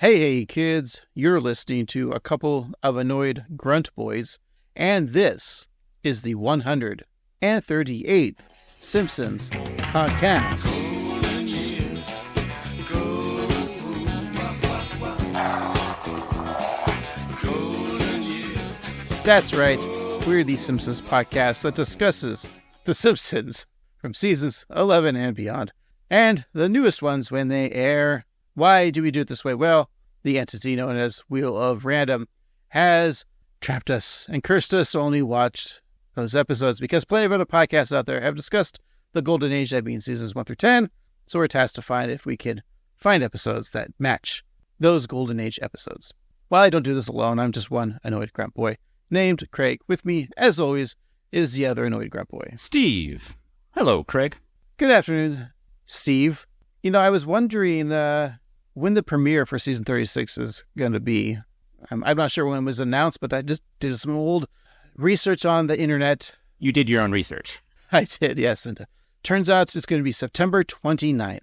Hey, kids, you're listening to a couple of annoyed grunt boys, and this is the 138th Simpsons podcast. That's right, we're the Simpsons podcast that discusses The Simpsons from seasons 11 and beyond, and the newest ones when they air. Why do we do it this way? Well, the entity known as Wheel of Random has trapped us and cursed us to only watch those episodes because plenty of other podcasts out there have discussed the Golden Age, that being seasons 1 through 10. So we're tasked to find if we could find episodes that match those Golden Age episodes. While I don't do this alone, I'm just one annoyed grunt boy named Craig. With me, as always, is the other annoyed grunt boy, Steve. Hello, Craig. Good afternoon, Steve. You know, I was wondering when the premiere for season 36 is going to be. I'm not sure when it was announced, but I just did some old research on the internet. You did your own research. I did, yes. And turns out it's going to be September 29th.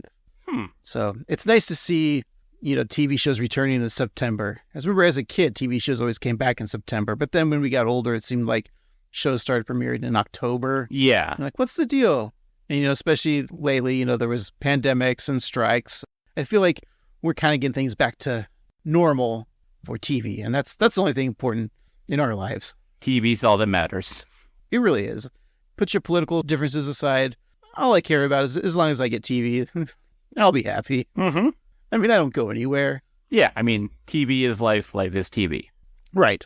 So it's nice to see, TV shows returning in September. As I remember as a kid, TV shows always came back in September. But then when we got older, it seemed like shows started premiering in October. Yeah. I'm like, what's the deal? And, especially lately, there was pandemics and strikes. I feel like we're kind of getting things back to normal for TV. And that's the only thing important in our lives. TV's all that matters. It really is. Put your political differences aside. All I care about is as long as I get TV, I'll be happy. Mm-hmm. I mean, I don't go anywhere. Yeah, I mean, TV is life, life is TV. Right.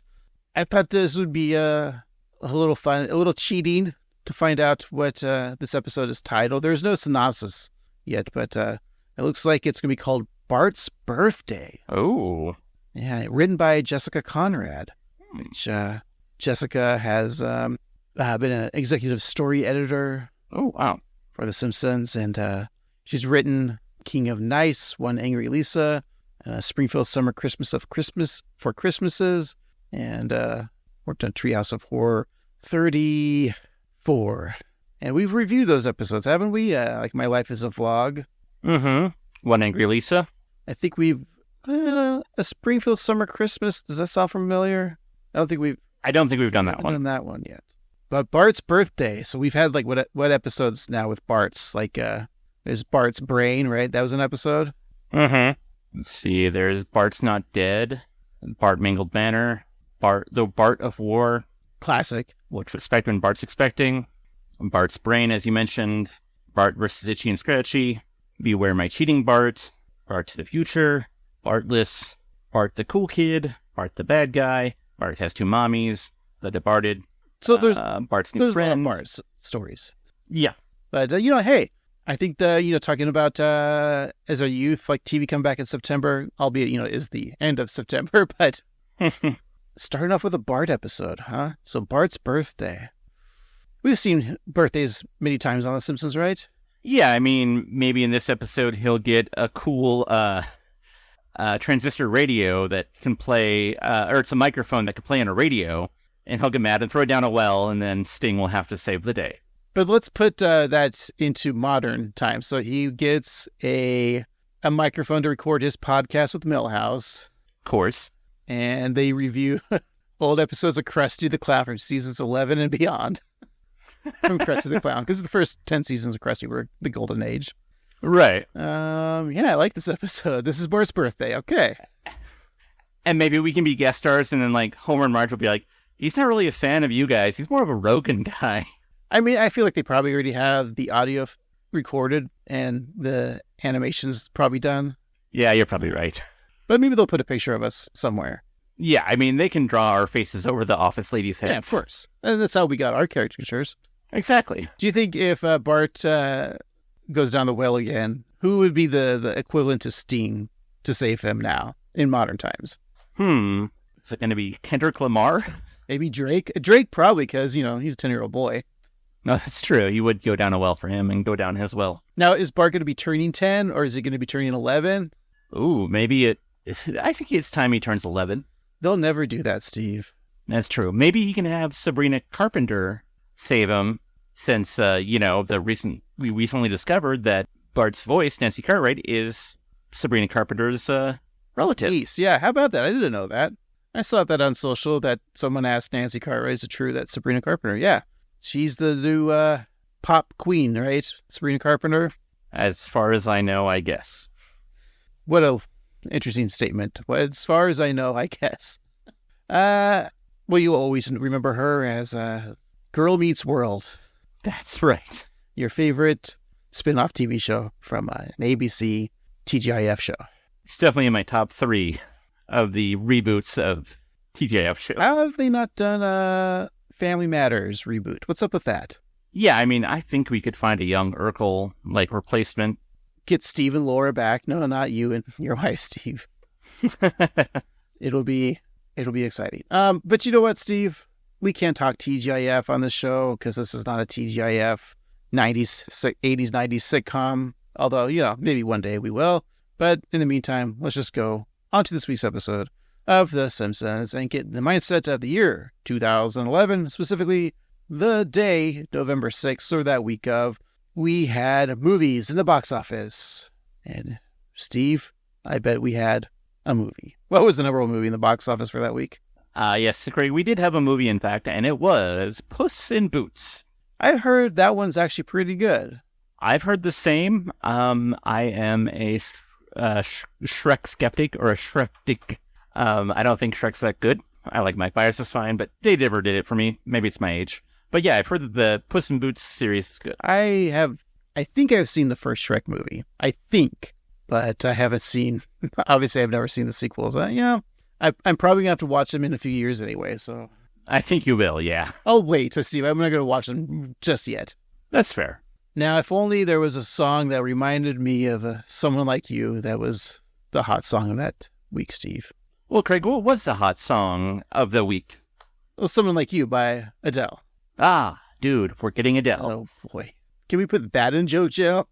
I thought this would be a little fun, a little cheating to find out what this episode is titled. There's no synopsis yet, but it looks like it's going to be called Bart's Birthday. Oh. Yeah, written by Jessica Conrad, which Jessica has been an executive story editor. Oh, wow. For The Simpsons, and she's written King of Nice, One Angry Lisa, Springfield Summer Christmas for Christmases, and worked on Treehouse of Horror 34. And we've reviewed those episodes, haven't we? Like My Life is a Vlog. Mm-hmm. One Angry Lisa. I think we've... a Springfield Summer Christmas. Does that sound familiar? I don't think we've done that one. Done that one yet. But Bart's Birthday. So we've had like what episodes now with Bart's? Like there's Bart's Brain, right? That was an episode. Mm-hmm. Let's see. There's Bart's Not Dead, Bart Mangled Banner, the Bart of War, classic. Which was when Bart's expecting. Bart's Brain, as you mentioned. Bart versus Itchy and Scratchy. Beware My Cheating Bart. Bart to the Future. Bartless. Bart the Cool Kid. Bart the Bad Guy. Bart Has Two Mommies. The Departed. So there's Bart's New Friend. Bart's stories. Yeah. But, hey, I think talking about as a youth, like TV come back in September, albeit, is the end of September, but starting off with a Bart episode, huh? So Bart's Birthday. We've seen birthdays many times on The Simpsons, right? Yeah, I mean, maybe in this episode he'll get a cool transistor radio that can play, or it's a microphone that can play on a radio, and he'll get mad and throw it down a well, and then Sting will have to save the day. But let's put that into modern times. So he gets a microphone to record his podcast with Milhouse. Of course. And they review old episodes of Krusty the Clown from seasons 11 and beyond. From Krusty the Clown, because the first 10 seasons of Krusty were the Golden Age. Right. I like this episode. This is Bart's Birthday. Okay. And maybe we can be guest stars, and then like Homer and Marge will be like, he's not really a fan of you guys. He's more of a Rogan guy. I mean, I feel like they probably already have the audio recorded and the animation's probably done. Yeah, you're probably right. But maybe they'll put a picture of us somewhere. Yeah, I mean, they can draw our faces over the office ladies' heads. Yeah, of course. And that's how we got our caricatures. Exactly. Do you think if Bart goes down the well again, who would be the equivalent to Sting to save him now in modern times? Is it going to be Kendrick Lamar? Maybe Drake? Drake probably, because, he's a 10-year-old boy. No, that's true. You would go down a well for him and go down his well. Now, is Bart going to be turning 10 or is he going to be turning 11? Ooh, maybe I think it's time he turns 11. They'll never do that, Steve. That's true. Maybe he can have Sabrina Carpenter save him since, we recently discovered that Bart's voice, Nancy Cartwright, is Sabrina Carpenter's relative. Niece. Yeah, how about that? I didn't know that. I saw that on social that someone asked Nancy Cartwright, is it true that Sabrina Carpenter? Yeah. She's the new pop queen, right? Sabrina Carpenter. As far as I know, I guess. What a interesting statement. Well, as far as I know, I guess. Well, you always remember her as Girl Meets World. That's right. Your favorite spin-off TV show from an ABC TGIF show. It's definitely in my top 3 of the reboots of TGIF shows. How have they not done a Family Matters reboot? What's up with that? Yeah, I mean, I think we could find a young Urkel, replacement. Get Steve and Laura back. No, not you and your wife, Steve. It'll be exciting. But you know what, Steve? We can't talk TGIF on this show because this is not a TGIF 80s, 90s sitcom. Although, maybe one day we will. But in the meantime, let's just go on to this week's episode of The Simpsons and get in the mindset of the year 2011, specifically the day, November 6th, or that week of, we had movies in the box office. And Steve, I bet we had a movie. What was the number one movie in the box office for that week? Yes, Craig, we did have a movie, in fact, and it was Puss in Boots. I heard that one's actually pretty good. I've heard the same. I am a Shrek skeptic, or a Shrek-tic. I don't think Shrek's that good. I like Mike Myers just fine, but they never did it for me. Maybe it's my age. But yeah, I've heard that the Puss in Boots series is good. I think I've seen the first Shrek movie. I think, but I haven't seen, obviously I've never seen the sequels. I'm probably going to have to watch them in a few years anyway, so. I think you will, yeah. I'll wait to see. I'm not going to watch them just yet. That's fair. Now, if only there was a song that reminded me of Someone Like You, that was the hot song of that week, Steve. Well, Craig, what was the hot song of the week? Well, Someone Like You by Adele. Ah, dude, we're getting Adele. Oh, boy. Can we put that in joke jail?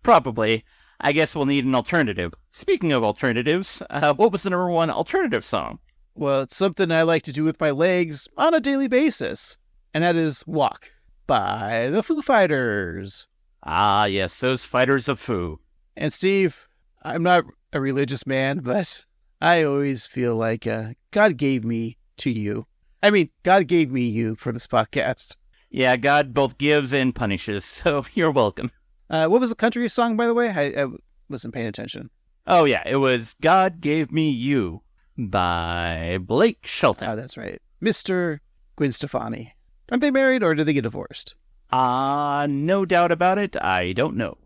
Probably. I guess we'll need an alternative. Speaking of alternatives, what was the number one alternative song? Well, it's something I like to do with my legs on a daily basis, and that is Walk by the Foo Fighters. Ah, yes, those fighters of Foo. And Steve, I'm not a religious man, but I always feel like God gave me to you. I mean, God gave me you for this podcast. Yeah, God both gives and punishes, so you're welcome. What was the country song, by the way? I wasn't paying attention. Oh, yeah, it was God Gave Me You by Blake Shelton. Oh, that's right. Mr. Gwen Stefani. Aren't they married, or did they get divorced? No doubt about it. I don't know.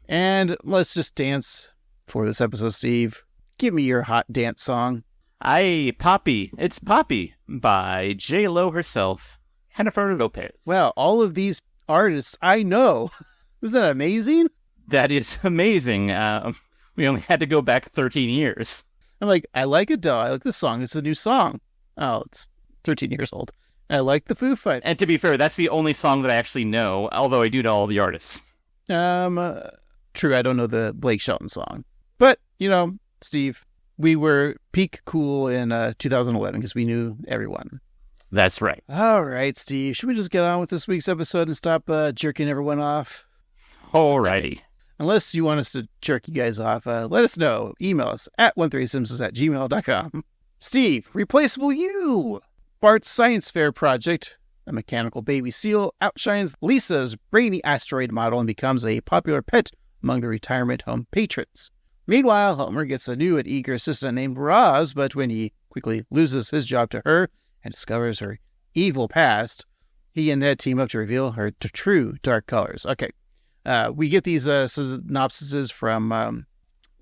And let's just dance for this episode, Steve. Give me your hot dance song. Aye, Poppy. It's Poppy by J-Lo herself, Jennifer Lopez. Well, all of these artists I know. Isn't that amazing? That is amazing. We only had to go back 13 years. I'm like, I like Adele. I like this song. It's a new song. Oh, it's 13 years old. I like the Foo Fighters. And to be fair, that's the only song that I actually know, although I do know all the artists. True, I don't know the Blake Shelton song. But, Steve, we were peak cool in 2011 because we knew everyone. That's right. All right, Steve. Should we just get on with this week's episode and stop jerking everyone off? Alrighty. Okay. Unless you want us to jerk you guys off, let us know. Email us at 13simpsons@gmail.com. Steve, Replaceable You. Bart's science fair project, a mechanical baby seal, outshines Lisa's brainy asteroid model and becomes a popular pet among the retirement home patrons. Meanwhile, Homer gets a new and eager assistant named Roz, but when he quickly loses his job to her and discovers her evil past, he and Ned team up to reveal her true dark colors. Okay, we get these synopsises from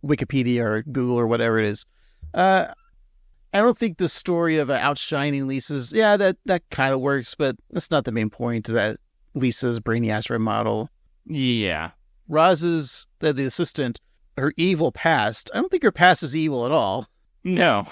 Wikipedia or Google or whatever it is. I don't think the story of outshining Lisa's, that kind of works, but that's not the main point, that Lisa's brainy asteroid model. Yeah. Roz's, the assistant, her evil past, I don't think her past is evil at all. No.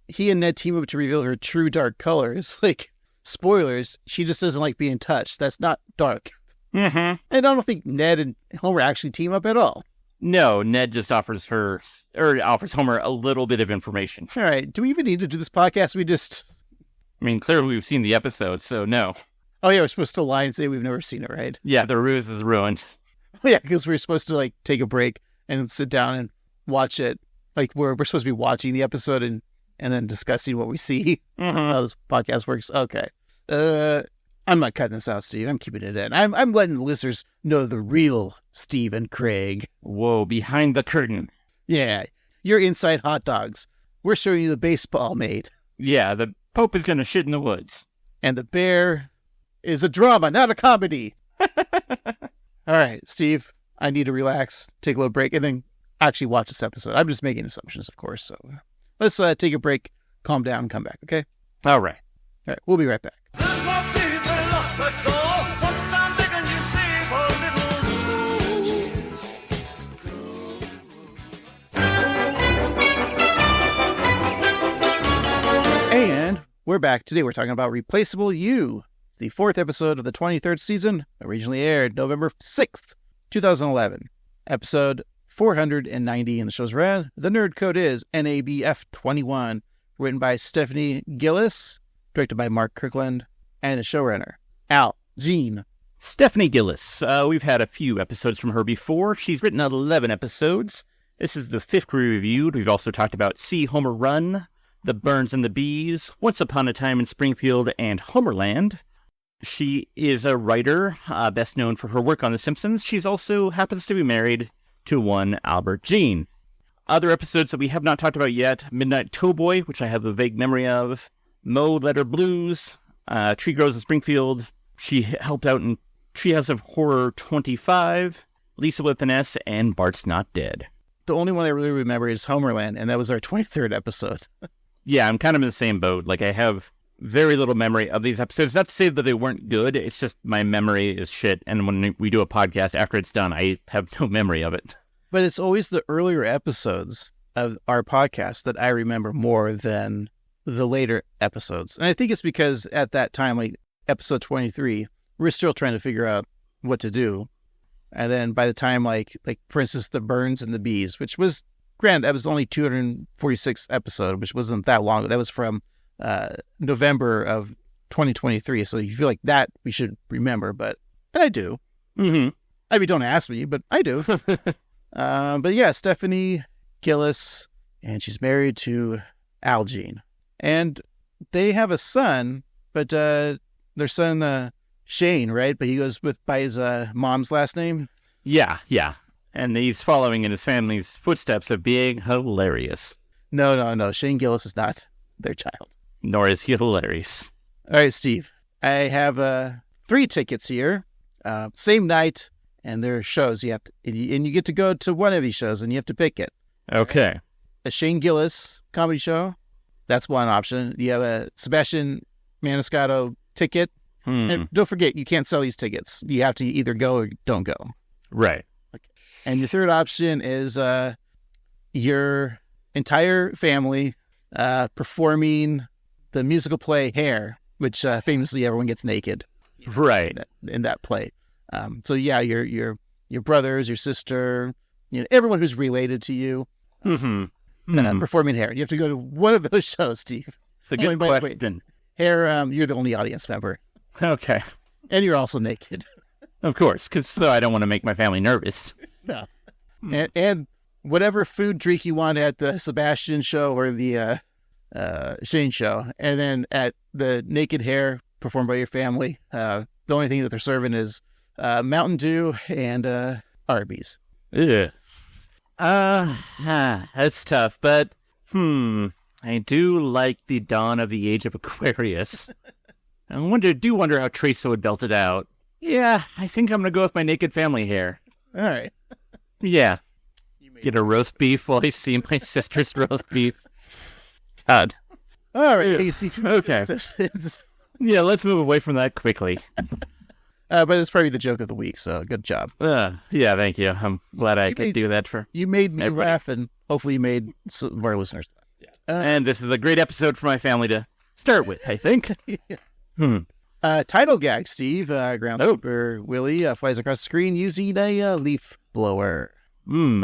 He and Ned team up to reveal her true dark colors. Like, spoilers, she just doesn't like being touched. That's not dark. Mm-hmm. And I don't think Ned and Homer actually team up at all. No, Ned just offers Homer a little bit of information. All right. Do we even need to do this podcast? I mean, clearly we've seen the episode, so no. Oh, yeah, we're supposed to lie and say we've never seen it, right? Yeah, the ruse is ruined. Oh, yeah, because we're supposed to, take a break and sit down and watch it Like we're supposed to be watching the episode and then discussing what we see. Mm-hmm. That's how this podcast works. Okay. I'm not cutting this out, Steve. I'm keeping it in. I'm letting the listeners know the real Steve and Craig. Whoa, behind the curtain. Yeah. You're inside hot dogs. We're showing you the baseball mate. Yeah, the Pope is going to shit in the woods. And the bear is a drama, not a comedy. All right, Steve, I need to relax, take a little break, and then actually watch this episode. I'm just making assumptions, of course. So let's take a break, calm down, and come back, okay? All right. All right, we'll be right back. There's no people lost, that's all. Once I'm begging you, save a little soul. And we're back. Today we're talking about Replaceable You. It's the 4th episode of the 23rd season, originally aired November 6th, 2011. Episode 490 in the show's run. The nerd code is NABF21. Written by Stephanie Gillis. Directed by Mark Kirkland. And the showrunner, Al Jean. Stephanie Gillis. We've had a few episodes from her before. She's written 11 episodes. This is the 5th we reviewed. We've also talked about See Homer Run, The Burns and the Bees, Once Upon a Time in Springfield, and Homerland. She is a writer, best known for her work on The Simpsons. She's also happens to be married to one Albert Jean. Other episodes that we have not talked about yet, Midnight Towboy, which I have a vague memory of, Mo Letter Blues, Tree Grows in Springfield. She helped out in Treehouse of Horror 25, Lisa with an S, and Bart's Not Dead. The only one I really remember is Homerland, and that was our 23rd episode. Yeah, I'm kind of in the same boat. Like, I have very little memory of these episodes. Not to say that they weren't good, it's just my memory is shit, and when we do a podcast after it's done, I have no memory of it. But it's always the earlier episodes of our podcast that I remember more than the later episodes. And I think it's because at that time, like episode 23, we're still trying to figure out what to do. And then by the time, like for instance, The Burns and the Bees, which was, granted, that was only 246 episode, which wasn't that long. That was from November of 2023. So you feel like that we should remember, and I do. Mm-hmm. I mean, don't ask me, but I do. But yeah, Stephanie Gillis, and she's married to Al Jean. And they have a son, but their son, Shane, right? But he goes by his mom's last name? Yeah. And he's following in his family's footsteps of being hilarious. No. Shane Gillis is not their child. Nor is he hilarious. All right, Steve. I have 3 tickets here. Same night, and there are shows. You get to go to one of these shows, and you have to pick it. Okay. A Shane Gillis comedy show. That's one option. You have a Sebastian Maniscalco ticket. And don't forget, you can't sell these tickets. You have to either go or don't go. Right. Okay. And your third option is your entire family performing the musical play Hair, which famously everyone gets naked. Right. In that play. So yeah, your brothers, your sister, everyone who's related to you. Mm-hmm. Performing Hair. You have to go to one of those shows, Steve. It's a good question. Hair, you're the only audience member. Okay. And you're also naked. Of course, because I don't want to make my family nervous. No. And whatever food drink you want at the Sebastian show or the Shane show. And then at the Naked Hair performed by your family, the only thing that they're serving is Mountain Dew and Arby's. Ugh. That's tough, but I do like the dawn of the age of Aquarius. I do wonder how Teresa would belt it out. Yeah, I think I'm gonna go with my naked family hair. All right. Yeah. Get a roast beef while I see my sister's roast beef. God. All right. Okay. Yeah, let's move away from that quickly. But it's probably the joke of the week, so good job. Yeah, thank you. I'm glad I could do that for you. Made me everybody. laugh, and hopefully you made some of our listeners laugh. Yeah. And this is a great episode for my family to start with, I think. Title gag, Steve. Groundskeeper Willie flies across the screen using a leaf blower.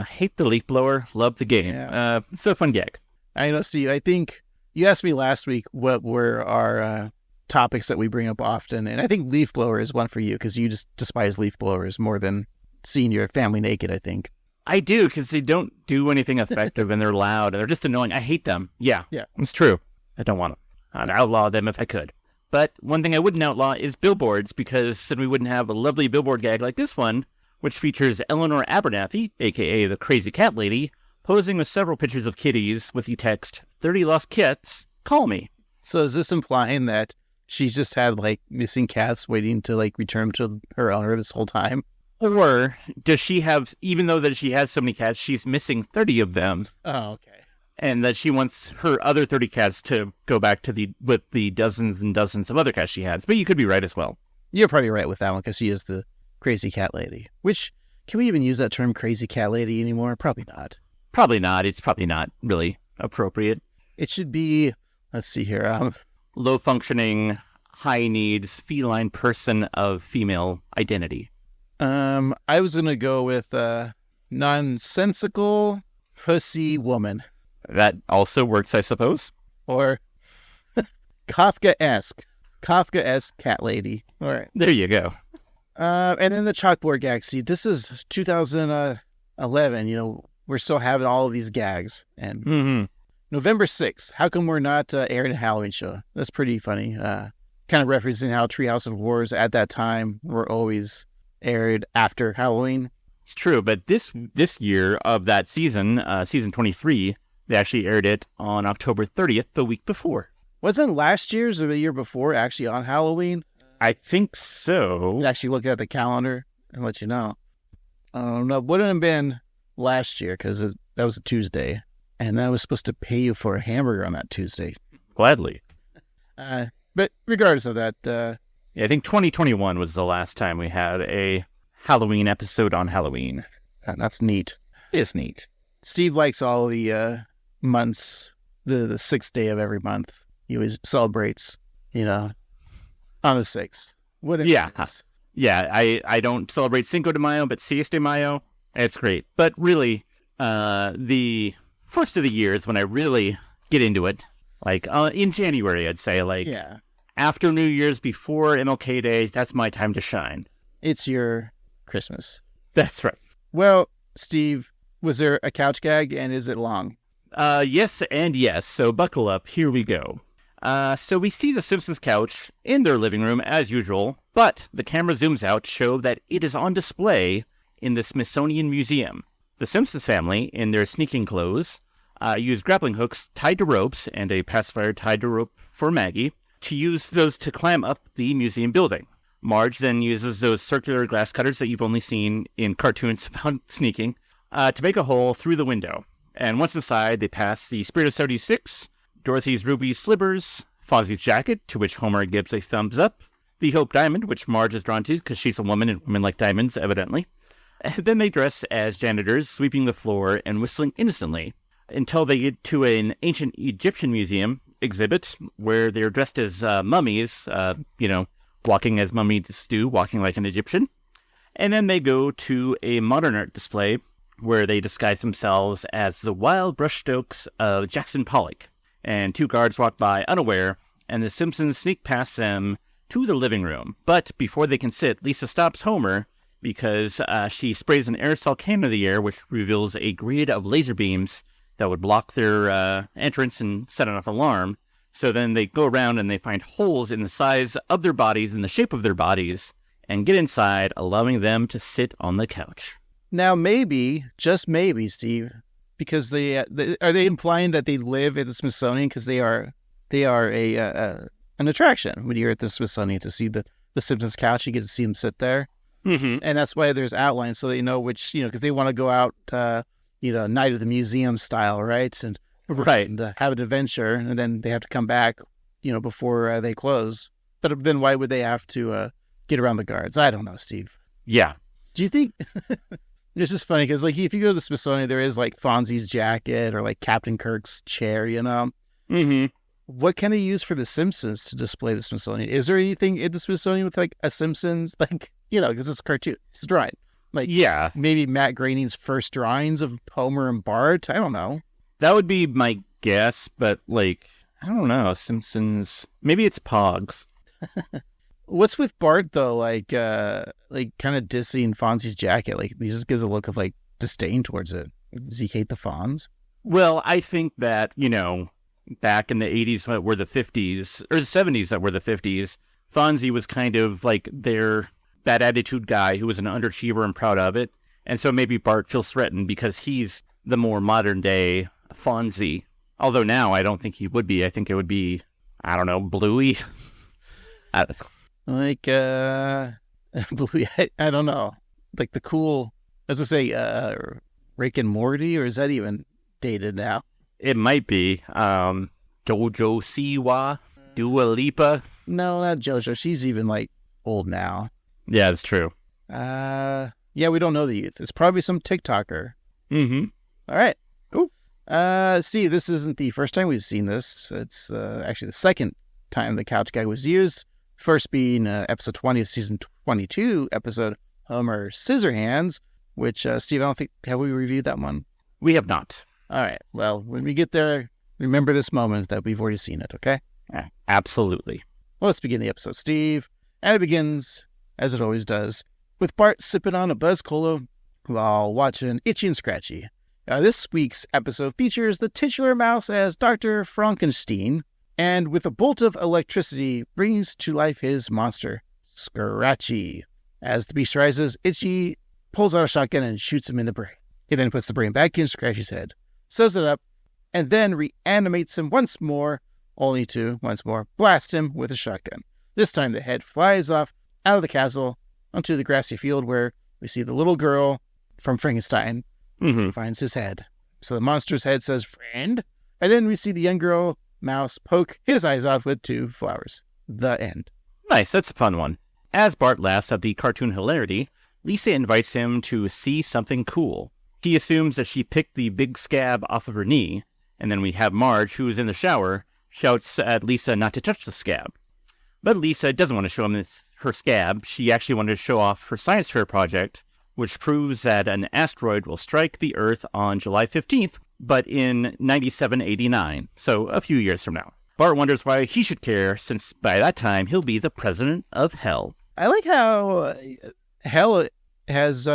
Hate the leaf blower. Love the game. Yeah. It's a fun gag. I know, Steve. I think you asked me last week what were our topics that we bring up often, and I think leaf blower is one for you because you just despise leaf blowers more than seeing your family naked, I think. I do, because they don't do anything effective and they're loud and they're just annoying. I hate them. Yeah, Yeah. it's true. I don't want them. I'd outlaw them if I could. But one thing I wouldn't outlaw is billboards, because then we wouldn't have a lovely billboard gag like this one, which features Eleanor Abernathy, a.k.a. the Crazy Cat Lady, posing with several pictures of kitties with the text, 30 lost cats, call me. So is this implying that she's just had, like, missing cats waiting to, like, return to her owner this whole time? Or does she have, even though that she has so many cats, she's missing 30 of them, Oh, okay. and that she wants her other 30 cats to go back to with the dozens and dozens of other cats she has. But you could be right as well. You're probably right with that one, because she is the Crazy Cat Lady. Which, can we even use that term Crazy Cat Lady anymore? Probably not. Probably not. It's probably not really appropriate. It should be, let's see here, Low-functioning, high-needs, feline person of female identity. I was going to go with nonsensical pussy woman. That also works, I suppose. Or Kafka-esque cat lady. All right. There you go. And then the chalkboard gag. See, this is 2011. You know, we're still having all of these gags. And November 6th. How come we're not airing a Halloween show? That's pretty funny. Kind of referencing how Treehouse of Horrors at that time were always aired after Halloween. It's true, but this year of that season, season 23, they actually aired it on October 30th, the week before. Wasn't last year's or the year before actually on Halloween? I think so. I'd actually look at the calendar and let you know. No, wouldn't have been last year, because that was a Tuesday, and I was supposed to pay you for a hamburger on that Tuesday. Gladly. But regardless of that, Yeah, I think 2021 was the last time we had a Halloween episode on Halloween. that's neat. It is neat. Steve likes all the months, the 6th day of every month. He always celebrates, on the 6th. Whatever. Yeah. it is. Yeah, I don't celebrate Cinco de Mayo, but Siesta de Mayo, it's great. But really, the first of the year is when I really get into it. Like, in January, I'd say, like, Yeah. after New Year's, before MLK Day, that's my time to shine. It's your Christmas. That's right. Well, Steve, was there a couch gag, and is it long? Yes and yes, so buckle up, here we go. So we see the Simpsons couch in their living room as usual, but the camera zooms out to show that it is on display in the Smithsonian Museum. The Simpsons family, in their sneaking clothes, use grappling hooks tied to ropes and a pacifier tied to rope for Maggie to use those to climb up the museum building. Marge then uses those circular glass cutters that you've only seen in cartoons about sneaking to make a hole through the window. And once inside, they pass the Spirit of 76, Dorothy's ruby slippers, Fozzie's jacket, to which Homer gives a thumbs up, the Hope Diamond, which Marge is drawn to because she's a woman and women like diamonds, evidently. And then they dress as janitors, sweeping the floor and whistling innocently, until they get to an ancient Egyptian museum exhibit where they're dressed as mummies, walking as mummies do, walking like an Egyptian. And then they go to a modern art display where they disguise themselves as the wild brushstrokes of Jackson Pollock. And two guards walk by unaware, and the Simpsons sneak past them to the living room. But before they can sit, Lisa stops Homer because she sprays an aerosol can in the air, which reveals a grid of laser beams that would block their entrance and set off an alarm. So then they go around and they find holes in the size of their bodies and the shape of their bodies and get inside, allowing them to sit on the couch. Now, maybe, just maybe, Steve, because are they implying that they live at the Smithsonian because they are an attraction when you're at the Smithsonian to see the Simpsons couch? You get to see them sit there, and that's why there's outlines so they know which because they want to go out night of the museum style, right? And have an adventure, and then they have to come back before they close. But then why would they have to get around the guards? I don't know, Steve. Yeah. Do you think? It's just funny because, like, if you go to the Smithsonian, there is, like, Fonzie's jacket or, like, Captain Kirk's chair, What can they use for the Simpsons to display the Smithsonian? Is there anything in the Smithsonian with, like, a Simpsons, like, because it's a cartoon. It's a drawing. Like, yeah, maybe Matt Groening's first drawings of Homer and Bart. I don't know. That would be my guess, but, like, I don't know. Simpsons. Maybe it's Pogs. What's with Bart though? Like kind of dissing Fonzie's jacket. Like he just gives a look of like disdain towards it? Does he hate the Fonz? Well, I think that, back in the 80s were the 50s, or the 70s that were the 50s, Fonzie was kind of like their bad attitude guy who was an underachiever and proud of it. And so maybe Bart feels threatened because he's the more modern day Fonzie. Although now I don't think he would be. I think it would be, I don't know, Bluey. Like, Bluey, I don't know. Like the cool, as I say, Rick and Morty, or is that even dated now? It might be. Jojo Siwa, Dua Lipa. No, not JoJo. She's even like old now. Yeah, that's true. Yeah, we don't know the youth. It's probably some TikToker. Mm-hmm. All right. Cool. Steve, this isn't the first time we've seen this. It's actually the second time the couch gag was used. First being episode 20 of season 22 episode Homer Scissorhands, which, Steve, I don't think, have we reviewed that one? We have not. All right. Well, when we get there, remember this moment that we've already seen it, okay? Yeah, absolutely. Well, let's begin the episode, Steve. And it begins, as it always does, with Bart sipping on a Buzz Cola while watching Itchy and Scratchy. This week's episode features the titular mouse as Dr. Frankenstein, and with a bolt of electricity brings to life his monster, Scratchy. As the beast rises, Itchy pulls out a shotgun and shoots him in the brain. He then puts the brain back in Scratchy's head, sews it up, and then reanimates him once more, only to, once more, blast him with a shotgun. This time the head flies off out of the castle onto the grassy field where we see the little girl from Frankenstein finds his head. So the monster's head says, "Friend," and then we see the young girl mouse poke his eyes out with 2 flowers. The end. Nice, that's a fun one. As Bart laughs at the cartoon hilarity, Lisa invites him to see something cool. He assumes that she picked the big scab off of her knee, and then we have Marge, who's in the shower, shouts at Lisa not to touch the scab. But Lisa doesn't want to show him her scab. She actually wanted to show off her science fair project, which proves that an asteroid will strike the Earth on July 15th, but in 9789, so a few years from now. Bart wonders why he should care, since by that time he'll be the president of Hell. I like how Hell has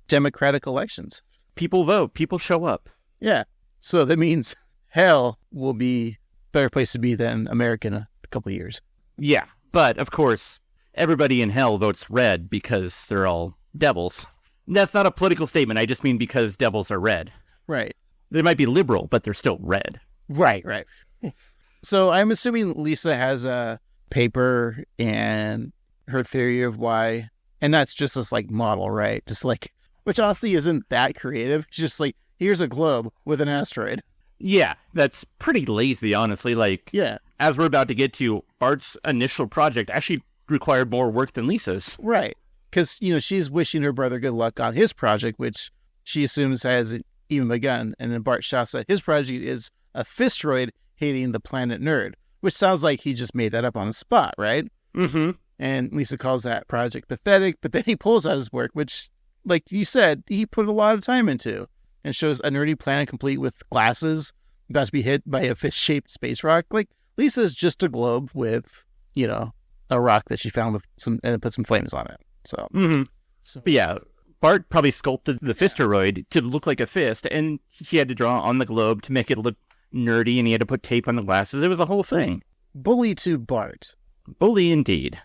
democratic elections. People vote. People show up. Yeah. So that means Hell will be a better place to be than America in a couple of years. Yeah, but of course, everybody in Hell votes red because they're all devils. That's not a political statement. I just mean because devils are red. Right. They might be liberal, but they're still red. Right. So I'm assuming Lisa has a paper and her theory of why, and that's just this like model, right? Just like, which honestly isn't that creative. It's just like, here's a globe with an asteroid. Yeah, that's pretty lazy, honestly. Like, Yeah. as we're about to get to, Bart's initial project actually required more work than Lisa's. Right. Because, she's wishing her brother good luck on his project, which she assumes hasn't even begun. And then Bart shouts that his project is a fistroid hitting the planet Nerd, which sounds like he just made that up on the spot, right? Mm-hmm. And Lisa calls that project pathetic, but then he pulls out his work, which, like you said, he put a lot of time into, and shows a nerdy planet complete with glasses about to be hit by a fish-shaped space rock. Like, Lisa's just a globe with, a rock that she found with and put some flames on it. So, But yeah, Bart probably sculpted the fisteroid to look like a fist, and he had to draw on the globe to make it look nerdy, and he had to put tape on the glasses. It was a whole thing. Bully to Bart. Bully indeed.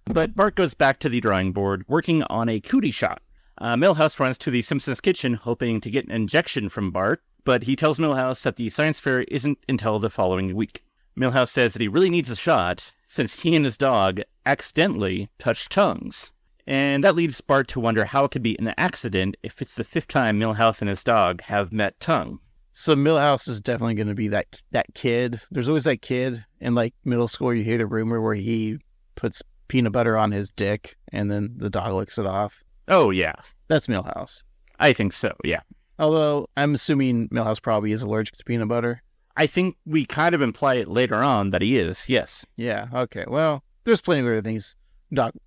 But Bart goes back to the drawing board, working on a cootie shot. Milhouse runs to the Simpsons kitchen, hoping to get an injection from Bart, but he tells Milhouse that the science fair isn't until the following week. Milhouse says that he really needs a shot, since he and his dog accidentally touched tongues. And that leads Bart to wonder how it could be an accident if it's the 5th time Milhouse and his dog have met tongue. So Milhouse is definitely going to be that kid. There's always that kid in like middle school. You hear the rumor where he puts peanut butter on his dick and then the dog licks it off. Oh, yeah. That's Milhouse. I think so, yeah. Although I'm assuming Milhouse probably is allergic to peanut butter. I think we kind of imply it later on that he is, yes. Yeah, okay. Well, there's plenty of other things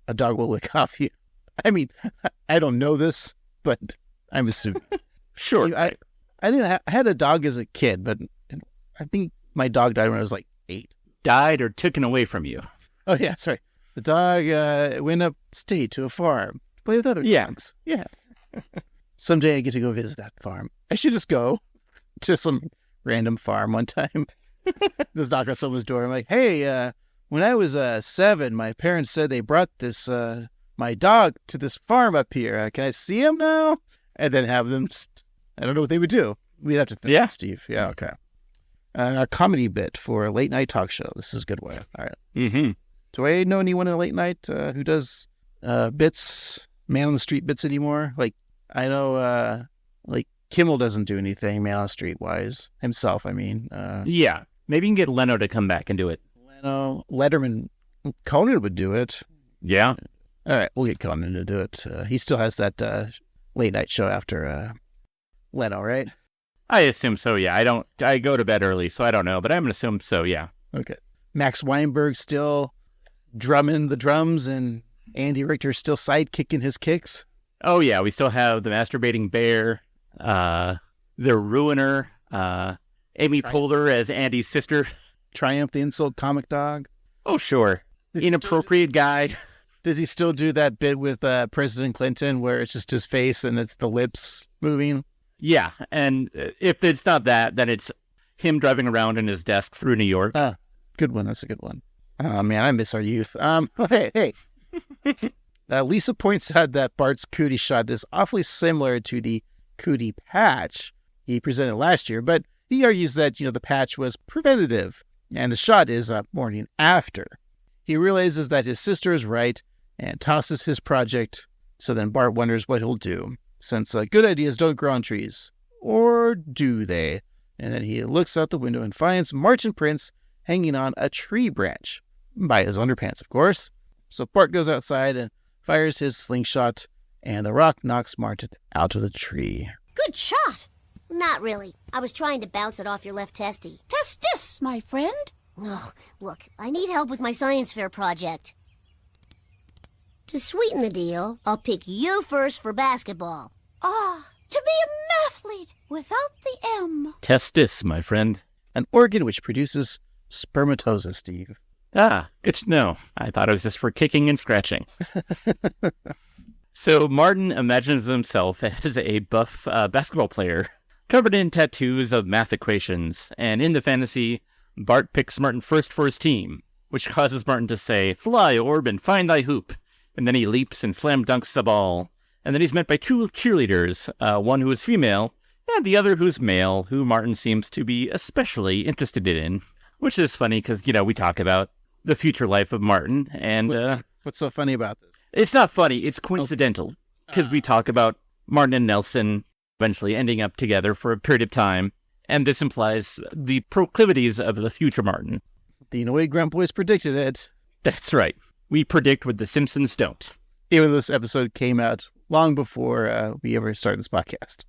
a dog will lick off you. I mean, I don't know this, but I'm assuming. Sure. I had a dog as a kid, but I think my dog died when I was like 8. Died or taken away from you. Oh, yeah, sorry. The dog went upstate to a farm to play with other dogs. Yeah. someday I get to go visit that farm. I should just go to some random farm one time. Just knock on someone's door. I'm like, hey, when I was 7, my parents said they brought this my dog to this farm up here. Can I see him now? And then have them. I don't know what they would do. We'd have to finish it, Steve. Yeah, okay. A comedy bit for a late night talk show. This is a good one. All right. Mm-hmm. Do I know anyone in a late night who does bits, man on the street bits anymore? Like, I know, like Kimmel doesn't do anything man on the street wise himself. I mean, Yeah. Maybe you can get Leno to come back and do it. Leno, Letterman, Conan would do it. Yeah. All right, we'll get Conan to do it. He still has that late night show after Leno, right? I assume so, yeah. I go to bed early, so I don't know, but I'm going to assume so, yeah. Okay. Max Weinberg still drumming the drums and Andy Richter still sidekicking his kicks. Oh, yeah, we still have the Masturbating Bear, the Ruiner, Amy Poehler as Andy's sister. Triumph the Insult Comic Dog. Oh, sure. Inappropriate guy. Does he still do that bit with President Clinton where it's just his face and it's the lips moving? Yeah, and if it's not that, then it's him driving around in his desk through New York. Good one. That's a good one. Oh, man, I miss our youth. Hey. Lisa points out that Bart's cootie shot is awfully similar to the cootie patch he presented last year, but he argues that, the patch was preventative, and the shot is morning after. He realizes that his sister is right and tosses his project, so then Bart wonders what he'll do, since good ideas don't grow on trees. Or do they? And then he looks out the window and finds Martin Prince hanging on a tree branch, by his underpants, of course. So Bart goes outside and fires his slingshot, and the rock knocks Martin out of the tree. Good shot. Not really. I was trying to bounce it off your left testy. Testis, my friend. Oh, look, I need help with my science fair project. To sweeten the deal, I'll pick you first for basketball. To be a mathlete without the M. Testis, my friend. An organ which produces spermatozoa, Steve. Good to know. I thought it was just for kicking and scratching. So Martin imagines himself as a buff basketball player, covered in tattoos of math equations, and in the fantasy, Bart picks Martin first for his team, which causes Martin to say, "Fly, orb, and find thy hoop." And then he leaps and slam dunks the ball. And then he's met by 2 cheerleaders, one who is female, and the other who's male, who Martin seems to be especially interested in. Which is funny because, we talk about the future life of Martin, and What's so funny about this? it's not funny, it's coincidental, because we talk about Martin and Nelson eventually ending up together for a period of time, and this implies the proclivities of the future Martin. The Annoyed Grunt Boys predicted it. That's right. We predict what the Simpsons don't. Even though this episode came out long before we ever started this podcast.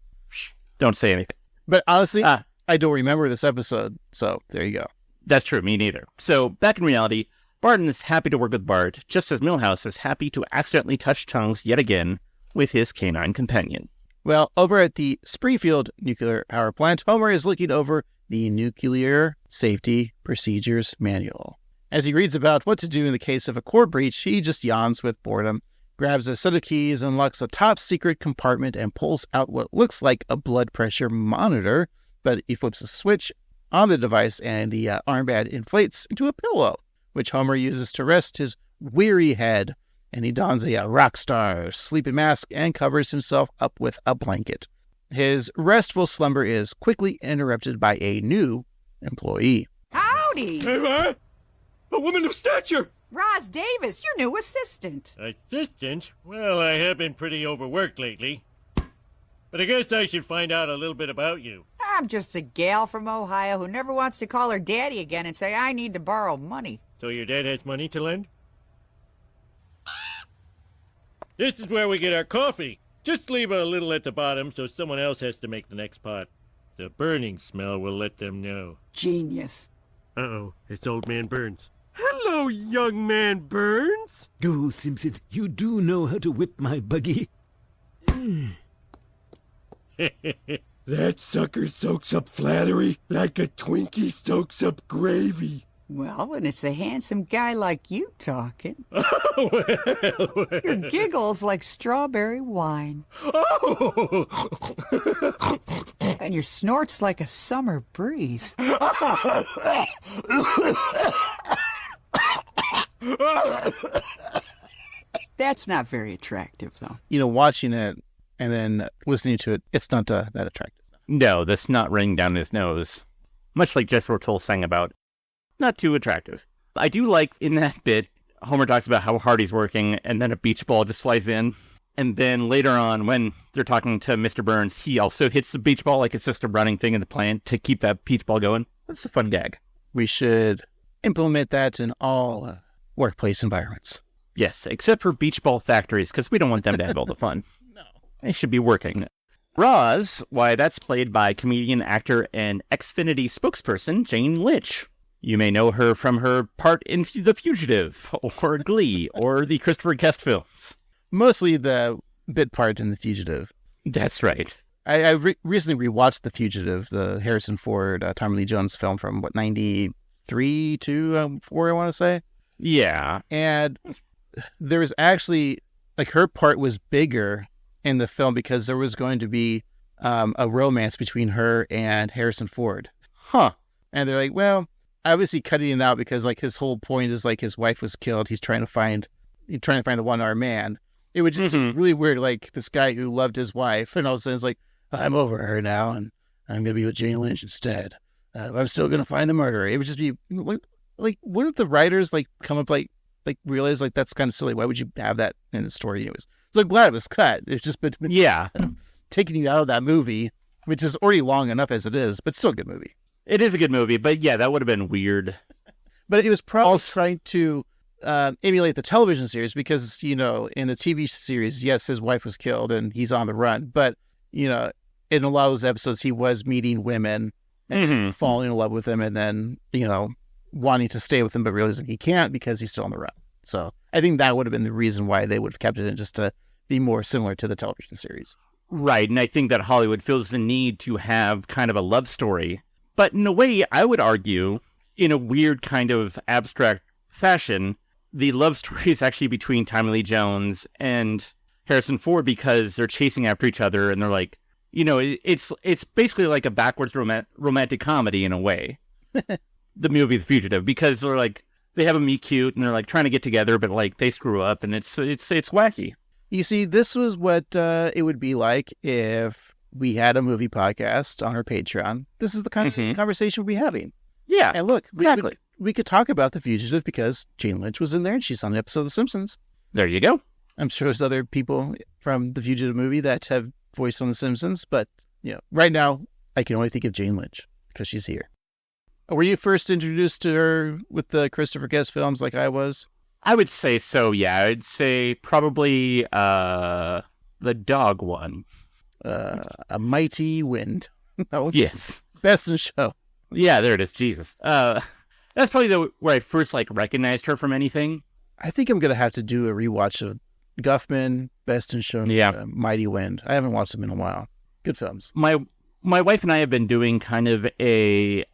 Don't say anything. But honestly, I don't remember this episode, so there you go. That's true, me neither. So, back in reality, Barton is happy to work with Bart, just as Milhouse is happy to accidentally touch tongues yet again with his canine companion. Well, over at the Springfield Nuclear Power Plant, Homer is looking over the Nuclear Safety Procedures Manual. As he reads about what to do in the case of a core breach, he just yawns with boredom, grabs a set of keys, unlocks a top-secret compartment, and pulls out what looks like a blood pressure monitor, but he flips a switch on the device, and the armband inflates into a pillow, which Homer uses to rest his weary head, and he dons a rock star sleeping mask and covers himself up with a blanket. His restful slumber is quickly interrupted by a new employee. Howdy! Hey, what? A woman of stature! Roz Davis, your new assistant. Assistant? Well, I have been pretty overworked lately. But I guess I should find out a little bit about you. I'm just a gal from Ohio who never wants to call her daddy again and say I need to borrow money. So your dad has money to lend? This is where we get our coffee. Just leave a little at the bottom so someone else has to make the next pot. The burning smell will let them know. Genius. Uh-oh, it's old man Burns. Hello, young man Burns. Go, Simpson. You do know how to whip my buggy. That sucker soaks up flattery like a Twinkie soaks up gravy. Well, when it's a handsome guy like you talking, your giggle's like strawberry wine. And your snort's like a summer breeze. That's not very attractive, though. Watching it and then listening to it, it's not that attractive. No, the snot running down his nose. Much like Jethro Tull sang about. Not too attractive. I do like, in that bit, Homer talks about how hard he's working, and then a beach ball just flies in. And then later on, when they're talking to Mr. Burns, he also hits the beach ball like it's just a running thing in the plant to keep that beach ball going. That's a fun gag. We should implement that in all workplace environments. Yes, except for beach ball factories, because we don't want them to have all the fun. No. They should be working. Roz, why, that's played by comedian, actor, and Xfinity spokesperson Jane Lynch. You may know her from her part in The Fugitive, or Glee, or the Christopher Guest films. Mostly the bit part in The Fugitive. That's right. I recently rewatched The Fugitive, the Harrison Ford, Tommy Lee Jones film from, 93 to 4, I want to say? Yeah. And there was actually, her part was bigger in the film because there was going to be a romance between her and Harrison Ford. Huh. And they're like, well, obviously cutting it out because his whole point is his wife was killed. He's trying to find the one-armed man. It was just really weird, this guy who loved his wife, and all of a sudden it's like, I'm over her now, and I'm going to be with Jane Lynch instead. But I'm still going to find the murderer. It would just be, wouldn't the writers, come up, realize, that's kind of silly. Why would you have that in the story anyways? So I'm glad it was cut. It's just been taking you out of that movie, which is already long enough as it is, but still a good movie. It is a good movie, but yeah, that would have been weird. But it was probably trying to emulate the television series because, in the TV series, yes, his wife was killed and he's on the run. But, in a lot of those episodes, he was meeting women and falling in love with them and then, wanting to stay with them, but realizing he can't because he's still on the run. So I think that would have been the reason why they would have kept it in, just to be more similar to the television series. Right. And I think that Hollywood feels the need to have kind of a love story. But in a way, I would argue, in a weird kind of abstract fashion, the love story is actually between Tommy Lee Jones and Harrison Ford because they're chasing after each other and they're like, it's basically like a backwards romantic comedy in a way. The movie The Fugitive, because they're they have a meet cute and they're trying to get together, but they screw up and it's wacky. You see, this was what it would be like if we had a movie podcast on our Patreon. This is the kind of conversation we're having. Yeah, and look, exactly. We could talk about The Fugitive because Jane Lynch was in there and she's on an episode of The Simpsons. There you go. I'm sure there's other people from The Fugitive movie that have voice on The Simpsons, but right now I can only think of Jane Lynch because she's here. Were you first introduced to her with the Christopher Guest films like I was? I would say so, yeah. I'd say probably the dog one. A Mighty Wind. No, yes. Best in Show. Yeah, there it is. Jesus. That's probably where I first recognized her from anything. I think I'm going to have to do a rewatch of Guffman, Best in Show, Mighty Wind. I haven't watched them in a while. Good films. My wife and I have been doing kind of we've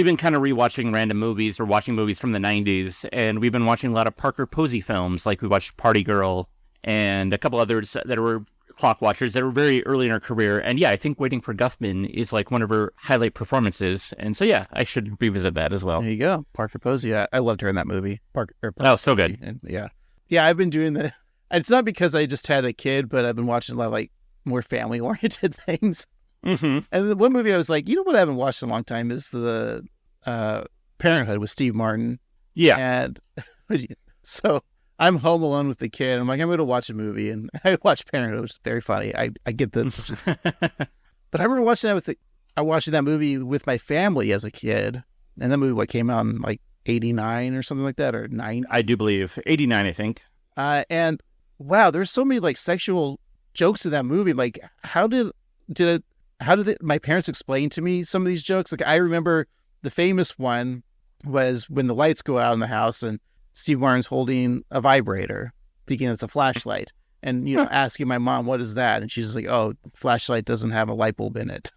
been kind of rewatching random movies or watching movies from the 90s, and we've been watching a lot of Parker Posey films, we watched Party Girl and a couple others that were clock watchers that were very early in her career. And yeah, I think Waiting for Guffman is one of her highlight performances. And so yeah, I should revisit that as well. There you go. Parker Posey. I loved her in that movie. Parker so good. And yeah, I've been doing that. It's not because I just had a kid, but I've been watching a lot of more family-oriented things. Mm-hmm. And the one movie I was like, what I haven't watched in a long time is the Parenthood with Steve Martin. Yeah. And so I'm home alone with the kid. I'm going to watch a movie. And I watched Parenthood, which is very funny. I get this. But I remember watching that movie with my family as a kid. And that movie, came out in 89 or something like that, or 9? I do believe. 89, I think. And wow, there's so many sexual jokes in that movie. How did my parents explain to me some of these jokes? I remember the famous one was when the lights go out in the house and Steve Martin's holding a vibrator, thinking it's a flashlight, and asking my mom, "What is that?" And she's like, "Oh, the flashlight doesn't have a light bulb in it."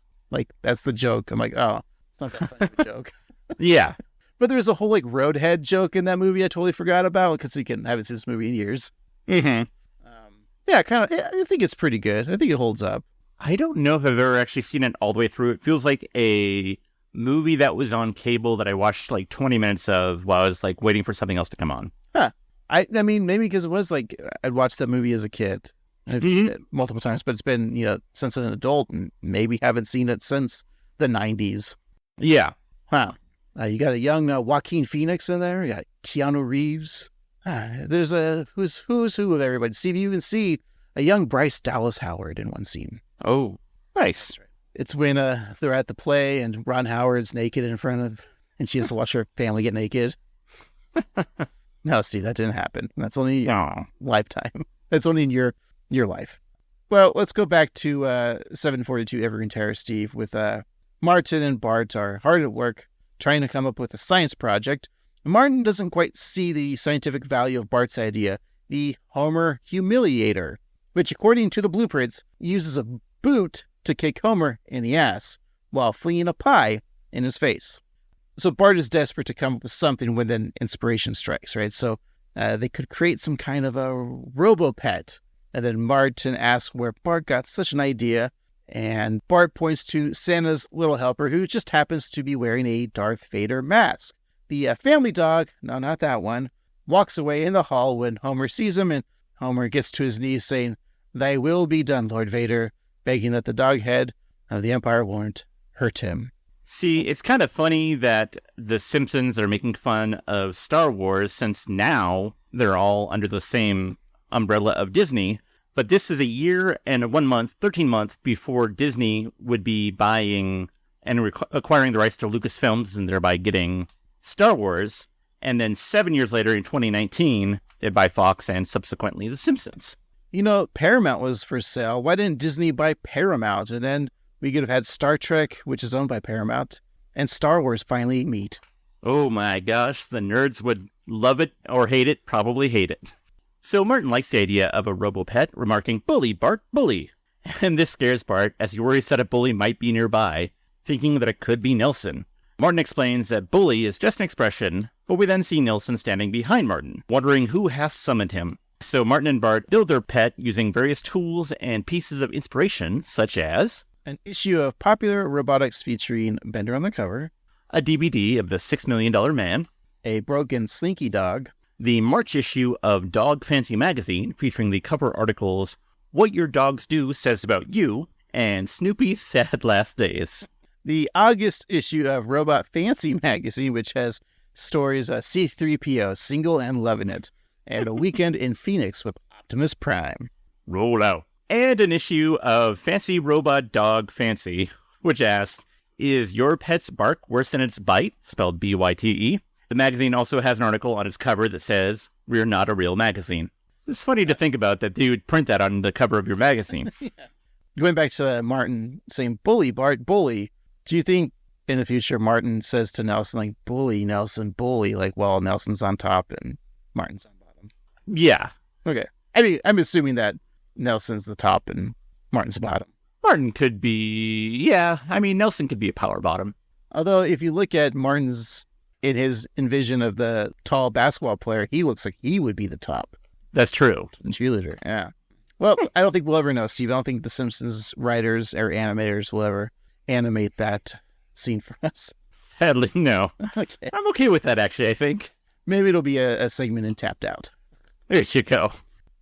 That's the joke. I'm like, "Oh, it's not that funny of a joke." Yeah, But there's a whole like roadhead joke in that movie I totally forgot about because I haven't seen this movie in years. Mm-hmm. Yeah, I think it's pretty good. I think it holds up. I don't know if I've ever actually seen it all the way through. It feels like a movie that was on cable that I watched like 20 minutes of while I was like waiting for something else to come on. Huh. I mean, maybe because it was like I'd watched that movie as a kid. I've seen it multiple times, but it's been, since an adult and maybe haven't seen it since the 90s. Yeah. Huh. You got a young Joaquin Phoenix in there. You got Keanu Reeves. There's a who's who of everybody. See, you even see a young Bryce Dallas Howard in one scene. Oh, nice. It's when they're at the play and Ron Howard's naked in front of, and she has to watch her family get naked. No, Steve, that didn't happen. That's only your lifetime. That's only in your life. Well, let's go back to 742 Evergreen Terrace, Steve, with Martin and Bart are hard at work trying to come up with a science project. Martin doesn't quite see the scientific value of Bart's idea, the Homer Humiliator, which, according to the blueprints, uses a boot to kick Homer in the ass while flinging a pie in his face. So Bart is desperate to come up with something when then inspiration strikes, right? So they could create some kind of a robo-pet. And then Martin asks where Bart got such an idea. And Bart points to Santa's little helper, who just happens to be wearing a Darth Vader mask. The family dog, no, not that one, walks away in the hall when Homer sees him. And Homer gets to his knees saying, "Thy will be done, Lord Vader," begging that the dog head of the Empire won't hurt him. See, it's kind of funny that the Simpsons are making fun of Star Wars since now they're all under the same umbrella of Disney. But this is a year and a 1 month, 13-month before Disney would be buying and acquiring the rights to Lucasfilms and thereby getting Star Wars. And then 7 years later in 2019, they buy Fox and subsequently The Simpsons. Paramount was for sale. Why didn't Disney buy Paramount? And then we could have had Star Trek, which is owned by Paramount, and Star Wars finally meet. Oh my gosh, the nerds would love it or hate it, probably hate it. So Martin likes the idea of a robo-pet, remarking, "Bully, Bart, bully." And this scares Bart as he worries that a bully might be nearby, thinking that it could be Nelson. Martin explains that bully is just an expression, but we then see Nelson standing behind Martin, wondering who hath summoned him. So Martin and Bart build their pet using various tools and pieces of inspiration, such as an issue of Popular Robotics featuring Bender on the cover, a DVD of the $6 Million Man, a broken Slinky dog, the March issue of Dog Fancy magazine featuring the cover articles What Your Dogs Do Says About You, and Snoopy's Sad Last Days. The August issue of Robot Fancy magazine, which has stories of C3PO, Single and Loving It, and A Weekend in Phoenix with Optimus Prime. Roll out. And an issue of Fancy Robot Dog Fancy, which asks, "Is your pet's bark worse than its bite?" Spelled B-Y-T-E. The magazine also has an article on its cover that says, "We're not a real magazine." It's funny to think about that they would print that on the cover of your magazine. Yeah. Going back to Martin saying, "Bully, Bart, bully," do you think in the future Martin says to Nelson, like, "Bully, Nelson, bully," like, well, Nelson's on top and Martin's on bottom? Yeah. Okay. I mean, I'm assuming that Nelson's the top and Martin's bottom. Martin could be, Nelson could be a power bottom. Although, if you look at Martin's, in his envision of the tall basketball player, he looks like he would be the top. That's true. The cheerleader, yeah. Well, I don't think we'll ever know, Steve. I don't think the Simpsons writers or animators will ever animate that scene for us. Sadly, no. Okay. I'm okay with that, actually, I think. Maybe it'll be a segment in Tapped Out. There you go.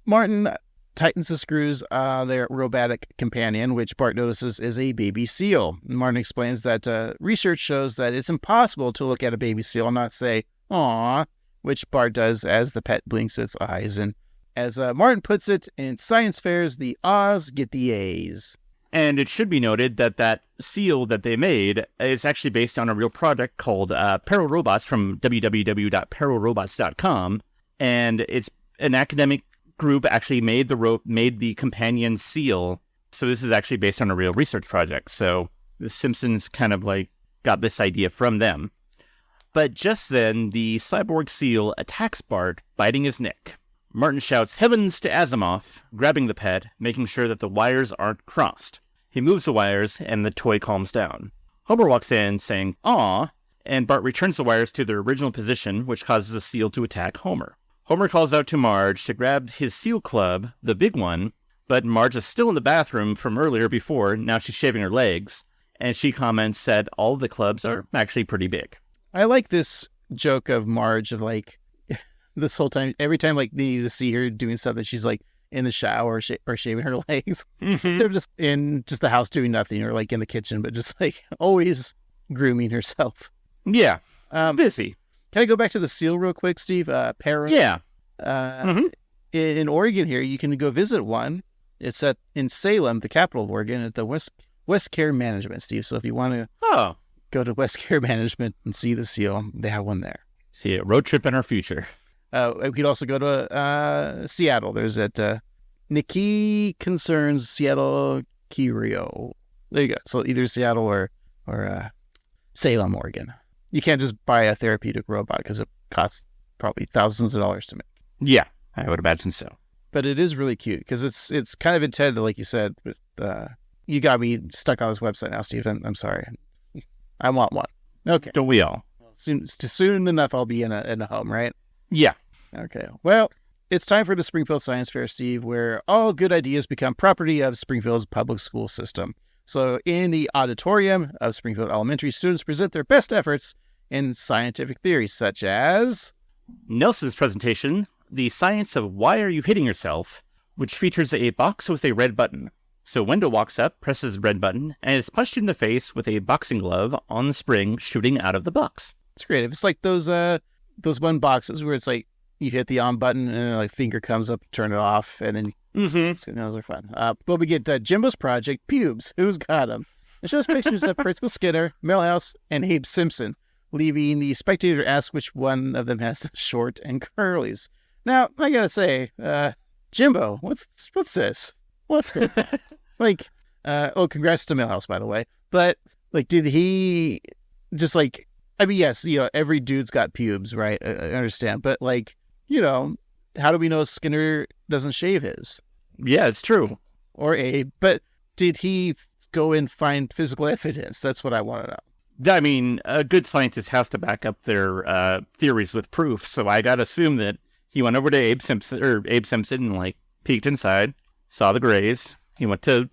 Martin tightens the screws on their robotic companion, which Bart notices is a baby seal. Martin explains that research shows that it's impossible to look at a baby seal and not say, "Aww," which Bart does as the pet blinks its eyes. And as Martin puts it, in science fairs, the A's get the A's. And it should be noted that that seal that they made is actually based on a real project called Perro Robots from www.perrorobots.com. And it's an academic group actually made the companion seal. So this is actually based on a real research project. So the Simpsons kind of like got this idea from them. But just then, the cyborg seal attacks Bart, biting his neck. Martin shouts, "Heavens to Asimov," grabbing the pet, making sure that the wires aren't crossed. He moves the wires, and the toy calms down. Homer walks in, saying, "Aw," and Bart returns the wires to their original position, which causes the seal to attack Homer. Homer calls out to Marge to grab his seal club, the big one, but Marge is still in the bathroom from earlier before. Now she's shaving her legs, and she comments that all of the clubs are actually pretty big. I like this joke of Marge of like this whole time, every time like they need to see her doing something, she's like in the shower or shaving her legs. They're just in just the house doing nothing, or like in the kitchen, but just like always grooming herself. Yeah, busy. Can I go back to the seal real quick, Steve? Para. Yeah. In Oregon here, you can go visit one. It's in Salem, the capital of Oregon, at the West Care Management, Steve. So if you want to go to West Care Management and see the seal, they have one there. See a road trip in our future. We could also go to Seattle. There's at Nikki Concerns Seattle Curio. There you go. So either Seattle or Salem, Oregon. You can't just buy a therapeutic robot because it costs probably thousands of dollars to make. Yeah, I would imagine so. But it is really cute because it's kind of intended, like you said. With you got me stuck on this website now, Steve. I'm sorry. I want one. Okay. Don't we all? Soon enough, I'll be in a home, right? Yeah. Okay. Well, it's time for the Springfield Science Fair, Steve, where all good ideas become property of Springfield's public school system. So in the auditorium of Springfield Elementary, students present their best efforts in scientific theories, such as Nelson's presentation, The Science of Why Are You Hitting Yourself, which features a box with a red button. So Wendell walks up, presses the red button, and is punched in the face with a boxing glove on the spring shooting out of the box. It's creative. It's like those one boxes where it's like you hit the on button and then like finger comes up, turn it off, and then those are fun. But we get Jimbo's project, Pubes. Who's got them? It shows pictures of Principal Skinner, Millhouse, and Abe Simpson, leaving the spectator to ask which one of them has the short and curlies. Now, I gotta say, Jimbo, what's this? What? Like, congrats to Millhouse, by the way. But, like, did he just, like, I mean, yes, every dude's got pubes, right? I understand. But, like, how do we know Skinner doesn't shave his? Yeah, it's true. Or Abe. But did he go and find physical evidence? That's what I want to know. I mean, a good scientist has to back up their theories with proof. So I gotta assume that he went over to Abe Simpson and, like, peeked inside, saw the grays. He went to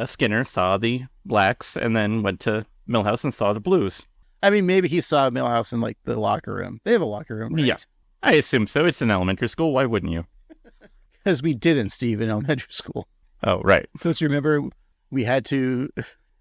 Skinner, saw the blacks, and then went to Millhouse and saw the blues. I mean, maybe he saw Millhouse in, like, the locker room. They have a locker room, right? Yeah, I assume so. It's an elementary school. Why wouldn't you? Because we didn't, Steve, in elementary school. Oh, right. Don't you remember we had to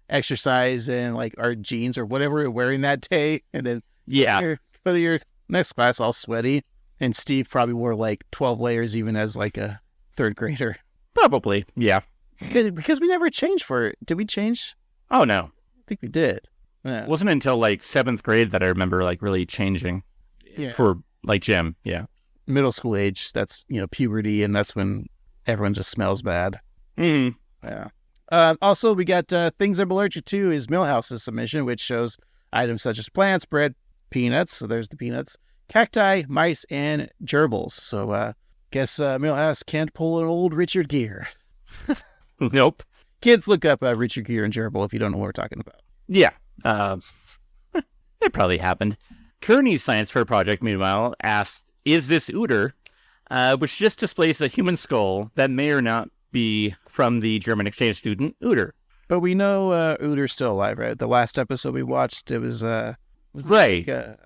exercise in, like, our jeans or whatever we were wearing that day? And then go to your next class all sweaty. And Steve probably wore, like, 12 layers even as, like, a third grader. Probably, yeah. Because we never changed for it. Did we change? Oh, no. I think we did. Yeah. It wasn't until, like, 7th grade that I remember, like, really changing for, like, gym. Yeah. Middle school age, that's, puberty, and that's when everyone just smells bad. Mm-hmm. Yeah. Also, we got Things I'm Allergic To is Millhouse's submission, which shows items such as plants, bread, peanuts. So there's the peanuts. Cacti, mice, and gerbils. So, guess Millhouse can't pull an old Richard Gere. Nope. Kids, look up Richard Gere and gerbil if you don't know what we're talking about. Yeah. It probably happened. Kearney's science fair project, meanwhile, asked, "Is this Uter?" Which just displays a human skull that may or not be from the German exchange student Uter. But we know Uter's still alive, right? The last episode we watched, it was right.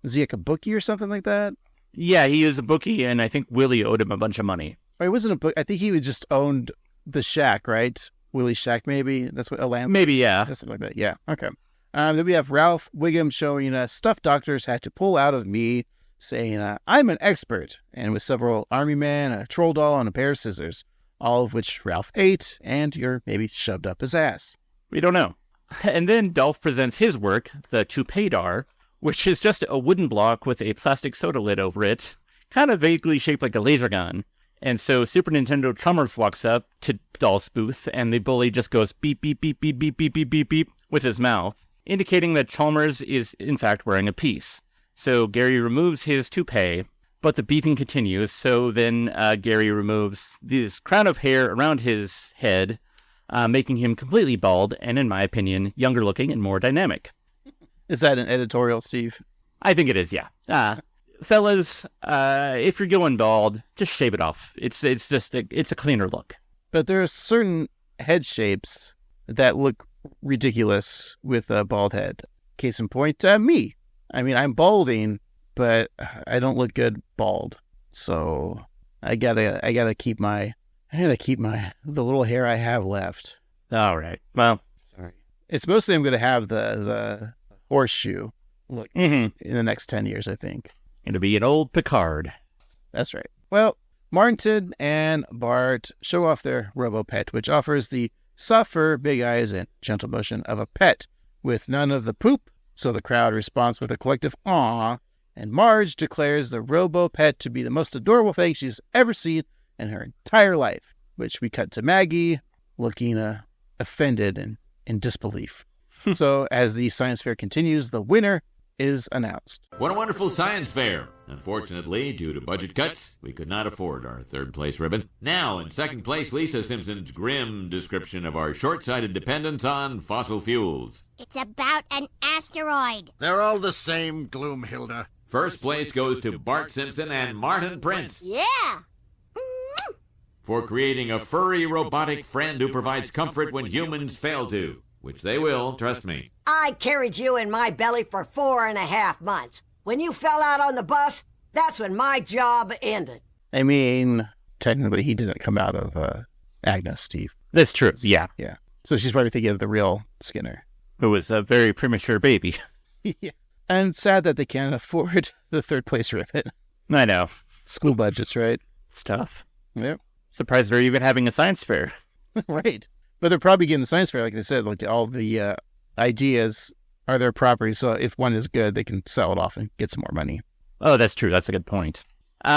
Was he like a bookie or something like that? Yeah, he is a bookie, and I think Willie owed him a bunch of money. Or he wasn't a book. I think he just owned the shack, right? Willie's shack, maybe. That's what a land. Maybe, yeah. Something like that. Yeah. Okay. Then we have Ralph Wiggum showing stuff doctors had to pull out of me, saying, "I'm an expert," and with several army men, a troll doll, and a pair of scissors, all of which Ralph ate and maybe shoved up his ass. We don't know. And then Dolph presents his work, the Toupeidar, which is just a wooden block with a plastic soda lid over it, kind of vaguely shaped like a laser gun. And so Super Nintendo Chalmers walks up to Dolph's booth, and the bully just goes beep, beep, beep, beep, beep, beep, beep, beep, beep with his mouth, indicating that Chalmers is, in fact, wearing a piece. So Gary removes his toupee, but the beeping continues. So then Gary removes this crown of hair around his head, making him completely bald and, in my opinion, younger looking and more dynamic. Is that an editorial, Steve? I think it is, yeah. Fellas, if you're going bald, just shave it off. It's a cleaner look. But there are certain head shapes that look ridiculous with a bald head. Case in point, me. I mean, I'm balding, but I don't look good bald. So I gotta keep the little hair I have left. All right. Well, Sorry. It's mostly I'm gonna have the horseshoe look in the next 10 years, I think. it'll be an old Picard. That's right. Well, Martin and Bart show off their robo-pet, which offers the soft fur, big eyes, and gentle motion of a pet, with none of the poop, so the crowd responds with a collective "aww," and Marge declares the robo-pet to be the most adorable thing she's ever seen in her entire life, which we cut to Maggie, looking offended and in disbelief. So, as the science fair continues, the winner is announced. What a wonderful science fair! Unfortunately, due to budget cuts, we could not afford our third place ribbon. Now, in second place, Lisa Simpson's grim description of our short-sighted dependence on fossil fuels. It's about an asteroid. They're all the same, Gloomhilda. First place goes to Bart Simpson and Martin Prince Yeah. for creating a furry robotic friend who provides comfort when humans fail to. Which they will, trust me. I carried you in my belly for 4.5 months. When you fell out on the bus, that's when my job ended. I mean, technically, he didn't come out of Agnes, Steve. That's true, yeah. Yeah. So she's probably thinking of the real Skinner. Who was a very premature baby. Yeah. And sad that they can't afford the third place ribbon. I know. School budgets, right? It's tough. Yep. Surprised they're even having a science fair. Right. But they're probably getting the science fair, like they said, like all the ideas are their property. So if one is good, they can sell it off and get some more money. Oh, that's true. That's a good point.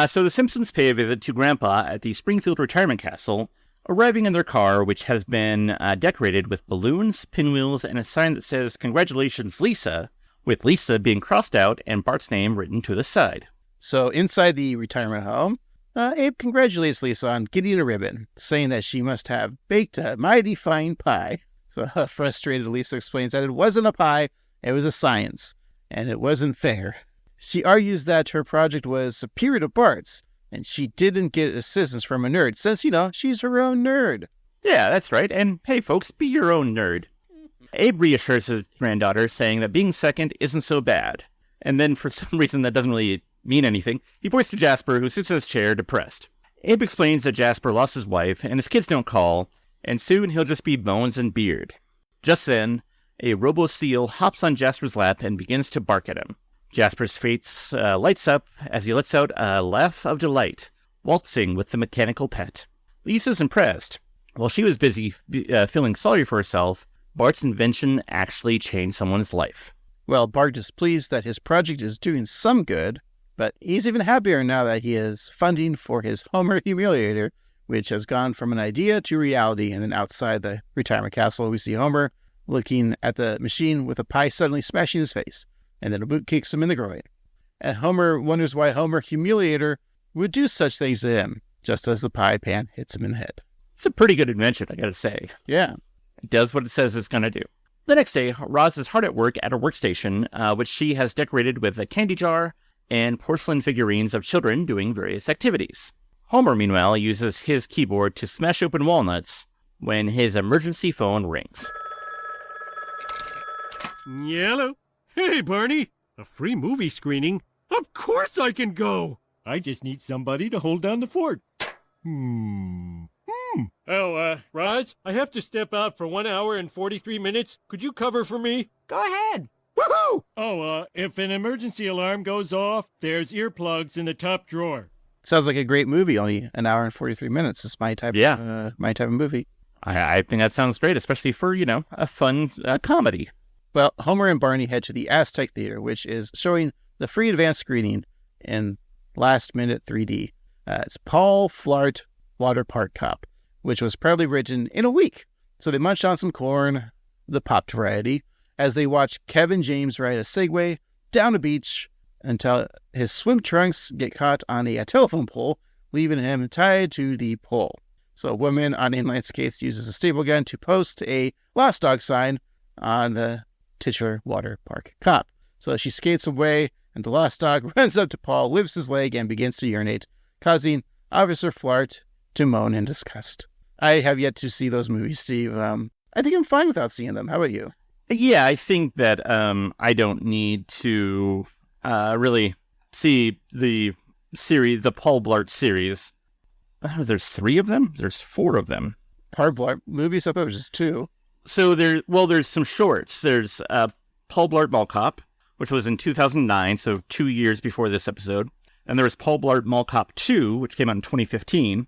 So the Simpsons pay a visit to Grandpa at the Springfield Retirement Castle, arriving in their car, which has been decorated with balloons, pinwheels, and a sign that says, "Congratulations, Lisa," with Lisa being crossed out and Bart's name written to the side. So inside the retirement home, Abe congratulates Lisa on getting a ribbon, saying that she must have baked a mighty fine pie. So frustrated Lisa explains that it wasn't a pie, it was a science, and it wasn't fair. She argues that her project was superior to Bart's, and she didn't get assistance from a nerd, since, she's her own nerd. Yeah, that's right. And hey, folks, be your own nerd. Abe reassures his granddaughter, saying that being second isn't so bad. And then, for some reason that doesn't really mean anything, he points to Jasper, who sits in his chair, depressed. Abe explains that Jasper lost his wife, and his kids don't call, and soon he'll just be bones and beard. Just then, a robo-seal hops on Jasper's lap and begins to bark at him. Jasper's face lights up as he lets out a laugh of delight, waltzing with the mechanical pet. Lisa's impressed. While she was busy feeling sorry for herself, Bart's invention actually changed someone's life. Well, Bart is pleased that his project is doing some good, but he's even happier now that he has funding for his Homer Humiliator, which has gone from an idea to reality. And then outside the retirement castle, we see Homer looking at the machine with a pie suddenly smashing his face, and then a boot kicks him in the groin. And Homer wonders why Homer Humiliator would do such things to him, just as the pie pan hits him in the head. It's a pretty good invention, I gotta say. Yeah. It does what it says it's gonna do. The next day, Roz is hard at work at her workstation, which she has decorated with a candy jar and porcelain figurines of children doing various activities. Homer, meanwhile, uses his keyboard to smash open walnuts when his emergency phone rings. Yellow. Hey, Barney. A free movie screening? Of course I can go. I just need somebody to hold down the fort. Oh, Roz, I have to step out for 1 hour and 43 minutes. Could you cover for me? Go ahead. Woohoo! Oh, if an emergency alarm goes off, there's earplugs in the top drawer. Sounds like a great movie, only an hour and 43 minutes. It's my type of movie. I think that sounds great, especially for, a fun comedy. Well, Homer and Barney head to the Aztec Theater, which is showing the free advanced screening in last minute 3D. It's Paul Flart Water Park Cop, which was proudly written in a week. So they munch on some corn, the popped variety, as they watch Kevin James ride a Segway down a beach until his swim trunks get caught on a telephone pole, leaving him tied to the pole. So a woman on inline skates uses a staple gun to post a lost dog sign on the titular water park cop. So she skates away, and the lost dog runs up to Paul, lifts his leg, and begins to urinate, causing Officer Flart to moan in disgust. I have yet to see those movies, Steve. I think I'm fine without seeing them. How about you? Yeah, I think that I don't need to really see the series, the Paul Blart series. There's 3 of them? There's 4 of them. Paul Blart movies? I thought it was just 2. So there's some shorts. There's Paul Blart Mall Cop, which was in 2009, so 2 years before this episode. And there was Paul Blart Mall Cop 2, which came out in 2015.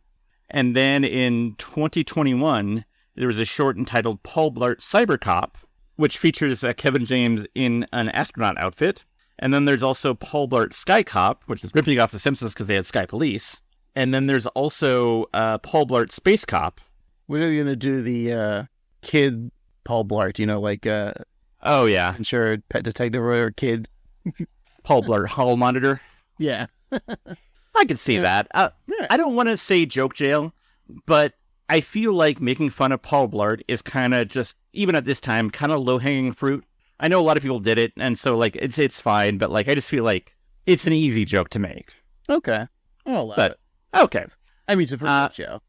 And then in 2021, there was a short entitled Paul Blart Cyber Cop, which features Kevin James in an astronaut outfit. And then there's also Paul Blart Sky Cop, which is ripping off The Simpsons because they had Sky Police. And then there's also Paul Blart Space Cop. When are you going to do the kid Paul Blart? You know, like... oh, yeah. Insured pet detective or kid. Paul Blart Hall Monitor. Yeah. I could see that. I don't want to say joke jail, but I feel like making fun of Paul Blart is kind of just, even at this time, kind of low-hanging fruit. I know a lot of people did it, and so, like, it's fine, but, like, I just feel like it's an easy joke to make. Okay. I'll allow it. Okay. I mean, it's a joke.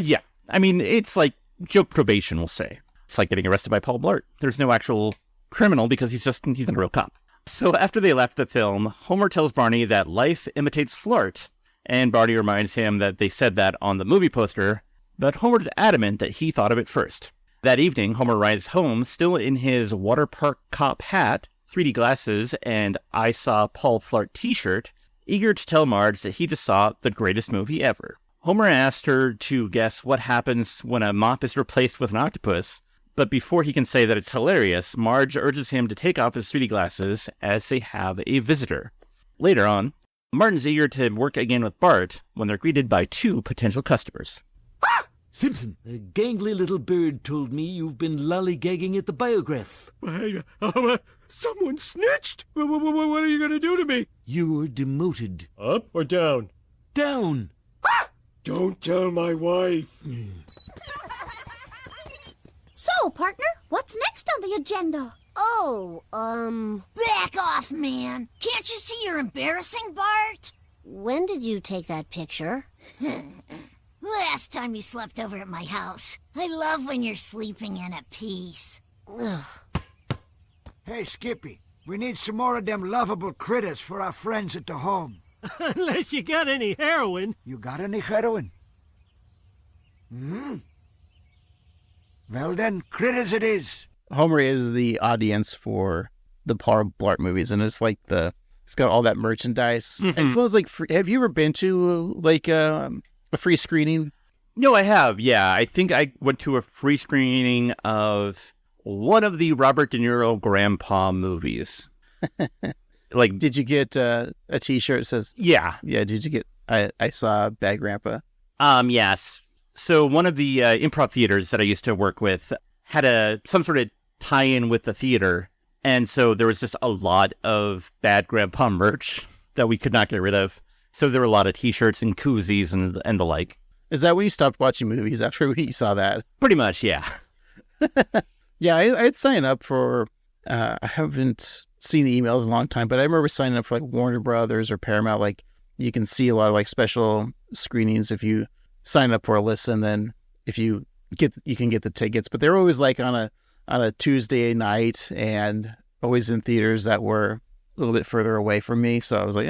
Yeah. I mean, it's like joke probation, we'll say. It's like getting arrested by Paul Blart. There's no actual criminal because he's a real cop. So after they left the film, Homer tells Barney that life imitates Flart, and Barney reminds him that they said that on the movie poster, but Homer's adamant that he thought of it first. That evening, Homer rides home, still in his water park cop hat, 3D glasses, and I Saw Paul Flart t-shirt, eager to tell Marge that he just saw the greatest movie ever. Homer asked her to guess what happens when a mop is replaced with an octopus, but before he can say that it's hilarious, Marge urges him to take off his 3D glasses as they have a visitor. Later on, Martin's eager to work again with Bart when they're greeted by 2 potential customers. Ah! Simpson, a gangly little bird told me you've been lollygagging at the biograph. Someone snitched? What are you going to do to me? You're demoted. Up or down? Down. Ah! Don't tell my wife. So, partner, what's next on the agenda? Back off, man. Can't you see you're embarrassing, Bart? When did you take that picture? Last time you slept over at my house. I love when you're sleeping in at peace. Hey, Skippy, we need some more of them lovable critters for our friends at the home. Unless you got any heroin. You got any heroin? Well then, critters it is. Homer is the audience for the Paul Blart movies, and it's like it's got all that merchandise. Mm-hmm. It smells like free. Have you ever been to like a free screening? No, I have. Yeah, I think I went to a free screening of one of the Robert De Niro grandpa movies. Like, did you get a T-shirt that says? Yeah. Did you get? I saw Bad Grandpa. Yes. So one of the improv theaters that I used to work with had some sort of tie-in with the theater, and so there was just a lot of Bad Grandpa merch that we could not get rid of. So there were a lot of T-shirts and koozies and the like. Is that when you stopped watching movies after you saw that? Pretty much, yeah. Yeah, I'd sign up for. I haven't seen the emails in a long time, but I remember signing up for like Warner Brothers or Paramount. Like, you can see a lot of like special screenings if you sign up for a list, and then if you can get the tickets. But they're always like on a Tuesday night, and always in theaters that were a little bit further away from me. So I was like,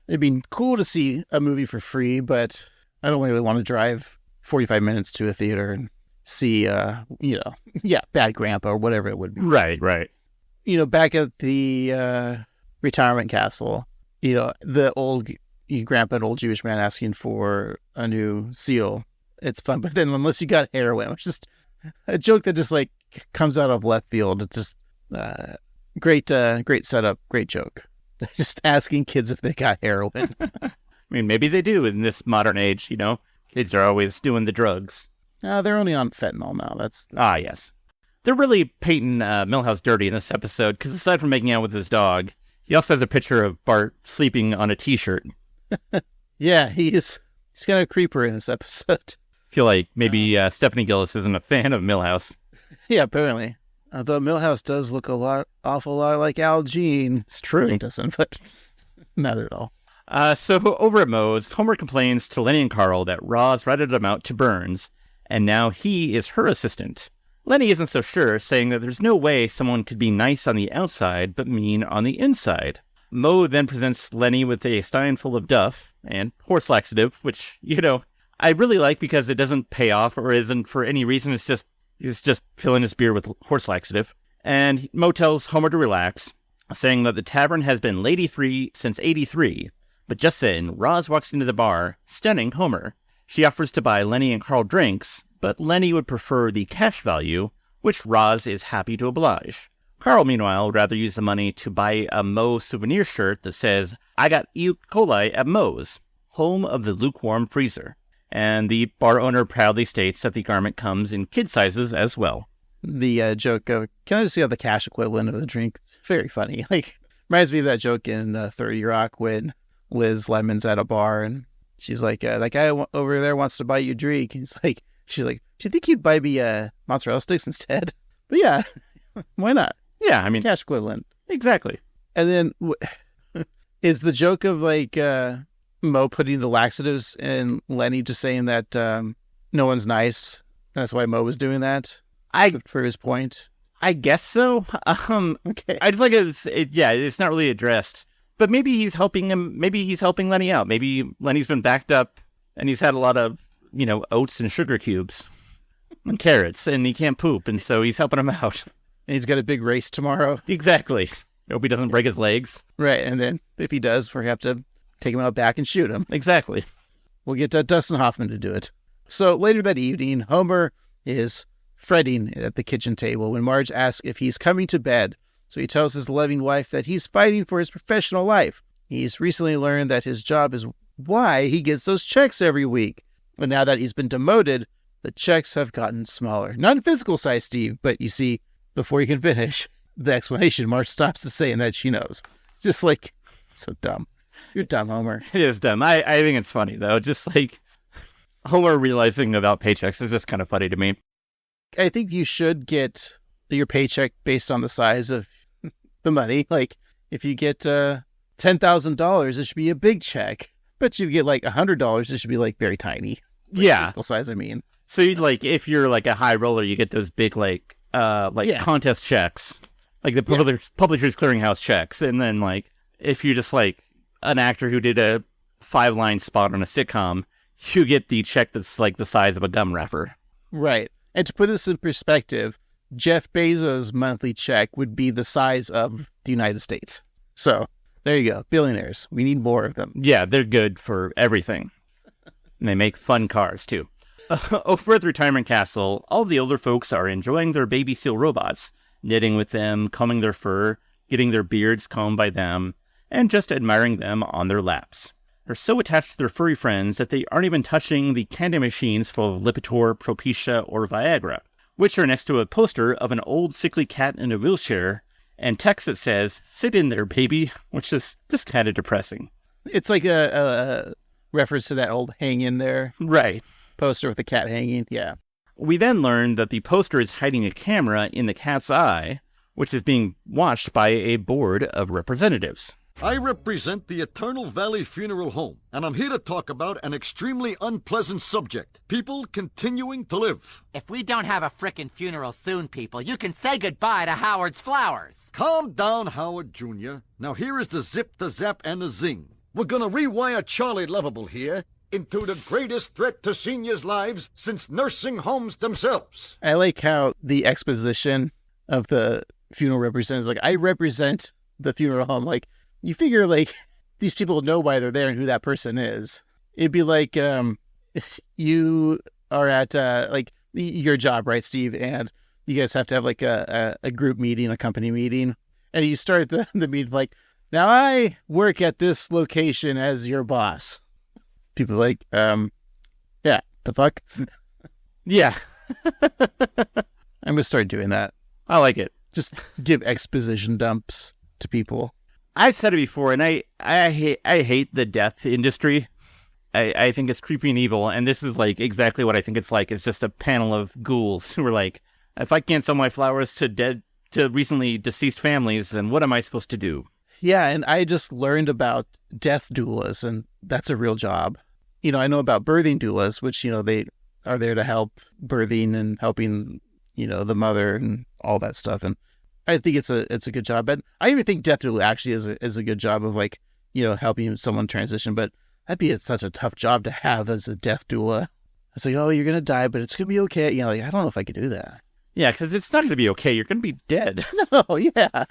it'd be cool to see a movie for free, but I don't really want to drive 45 minutes to a theater and see, Bad Grandpa or whatever it would be. Right. Back at the retirement castle, the old grandpa and old Jewish man asking for a new seal. It's fun, but then unless you got heroin, it's just a joke that just like comes out of left field. It's just great setup, great joke. Just asking kids if they got heroin. I mean, maybe they do in this modern age. Kids are always doing the drugs. They're only on fentanyl now. Yes. They're really painting Milhouse dirty in this episode, because aside from making out with his dog, he also has a picture of Bart sleeping on a T-shirt. Yeah, he's kind of a creeper in this episode. I feel like maybe Stephanie Gillis isn't a fan of Milhouse. Yeah, apparently. Although Milhouse does look awful lot like Al Jean. It's true. He doesn't, but not at all. So over at Moe's, Homer complains to Lenny and Carl that Roz ratted him out to Burns, and now he is her assistant. Lenny isn't so sure, saying that there's no way someone could be nice on the outside but mean on the inside. Moe then presents Lenny with a stein full of Duff and horse laxative, which, I really like because it doesn't pay off or isn't for any reason. It's just filling his beer with horse laxative. And Moe tells Homer to relax, saying that the tavern has been lady-free since '83. But just then, Roz walks into the bar, stunning Homer. She offers to buy Lenny and Carl drinks, but Lenny would prefer the cash value, which Roz is happy to oblige. Carl, meanwhile, would rather use the money to buy a Moe souvenir shirt that says, "I got E. coli at Moe's, home of the lukewarm freezer." And the bar owner proudly states that the garment comes in kid sizes as well. The joke of, can I just see how the cash equivalent of the drink? Very funny. Reminds me of that joke in 30 Rock when Liz Lemon's at a bar and she's like, that guy over there wants to buy you a drink. And she's like, do you think he'd buy me mozzarella sticks instead? But yeah, why not? Yeah, I mean, cash equivalent. Exactly. And then is the joke of Moe putting the laxatives and Lenny just saying that no one's nice. That's why Moe was doing that. For his point. I guess so. Okay. I just like it's not really addressed. But maybe he's helping him. Maybe he's helping Lenny out. Maybe Lenny's been backed up and he's had a lot of, oats and sugar cubes and carrots and he can't poop. And so he's helping him out. And he's got a big race tomorrow. Exactly. Hope he doesn't break his legs. Right. And then if he does, we have to take him out back and shoot him. Exactly. We'll get Dustin Hoffman to do it. So later that evening, Homer is fretting at the kitchen table when Marge asks if he's coming to bed. So he tells his loving wife that he's fighting for his professional life. He's recently learned that his job is why he gets those checks every week. But now that he's been demoted, the checks have gotten smaller. Not in physical size, Steve, but you see, before you can finish the explanation, Marge stops to saying that she knows. Just so dumb. You're dumb, Homer. It is dumb. I think it's funny, though. Just Homer realizing about paychecks is just kind of funny to me. I think you should get your paycheck based on the size of the money. If you get $10,000, it should be a big check. But you get $100, it should be very tiny. Yeah. Physical size, I mean. So if you're a high roller, you get those big contest checks, the Publishers Clearinghouse checks. And then if you're just an actor who did a 5-line spot on a sitcom, you get the check that's the size of a gum wrapper. Right. And to put this in perspective, Jeff Bezos' monthly check would be the size of the United States. So there you go. Billionaires. We need more of them. Yeah, they're good for everything. And they make fun cars, too. Over at the retirement castle, all the older folks are enjoying their baby seal robots, knitting with them, combing their fur, getting their beards combed by them, and just admiring them on their laps. They're so attached to their furry friends that they aren't even touching the candy machines full of Lipitor, Propecia, or Viagra, which are next to a poster of an old sickly cat in a wheelchair, and text that says, "Sit in there, baby," which is just kind of depressing. It's like a reference to that old hang in there. Right. Poster with the cat hanging, yeah. We then learn that the poster is hiding a camera in the cat's eye, which is being watched by a board of representatives. I represent the Eternal Valley Funeral Home, and I'm here to talk about an extremely unpleasant subject. People continuing to live. If we don't have a frickin' funeral soon, people, you can say goodbye to Howard's Flowers. Calm down, Howard Jr. Now here is the zip, the zap, and the zing. We're gonna rewire Charlie Lovable here into the greatest threat to seniors' lives since nursing homes themselves. I like how the exposition of the funeral representatives, I represent the funeral home, you figure, these people know why they're there and who that person is. It'd be if you are at, your job, right, Steve? And you guys have to have, a group meeting, a company meeting. And you start the meeting now I work at this location as your boss. People yeah, the fuck? Yeah. I'm going to start doing that. I like it. Just give exposition dumps to people. I've said it before, and I hate the death industry. I think it's creepy and evil, and this is exactly what I think it's like. It's just a panel of ghouls who are If I can't sell my flowers to recently deceased families, then what am I supposed to do? Yeah, and I just learned about death doulas, and that's a real job. I know about birthing doulas, which, they are there to help birthing and helping, the mother and all that stuff. And I think it's a good job. But I even think death doula actually is a good job of like, helping someone transition. But that'd be such a tough job to have as a death doula. It's like, oh, you're going to die, but it's going to be okay. I don't know if I could do that. Yeah, because it's not going to be okay. You're going to be dead. No, yeah.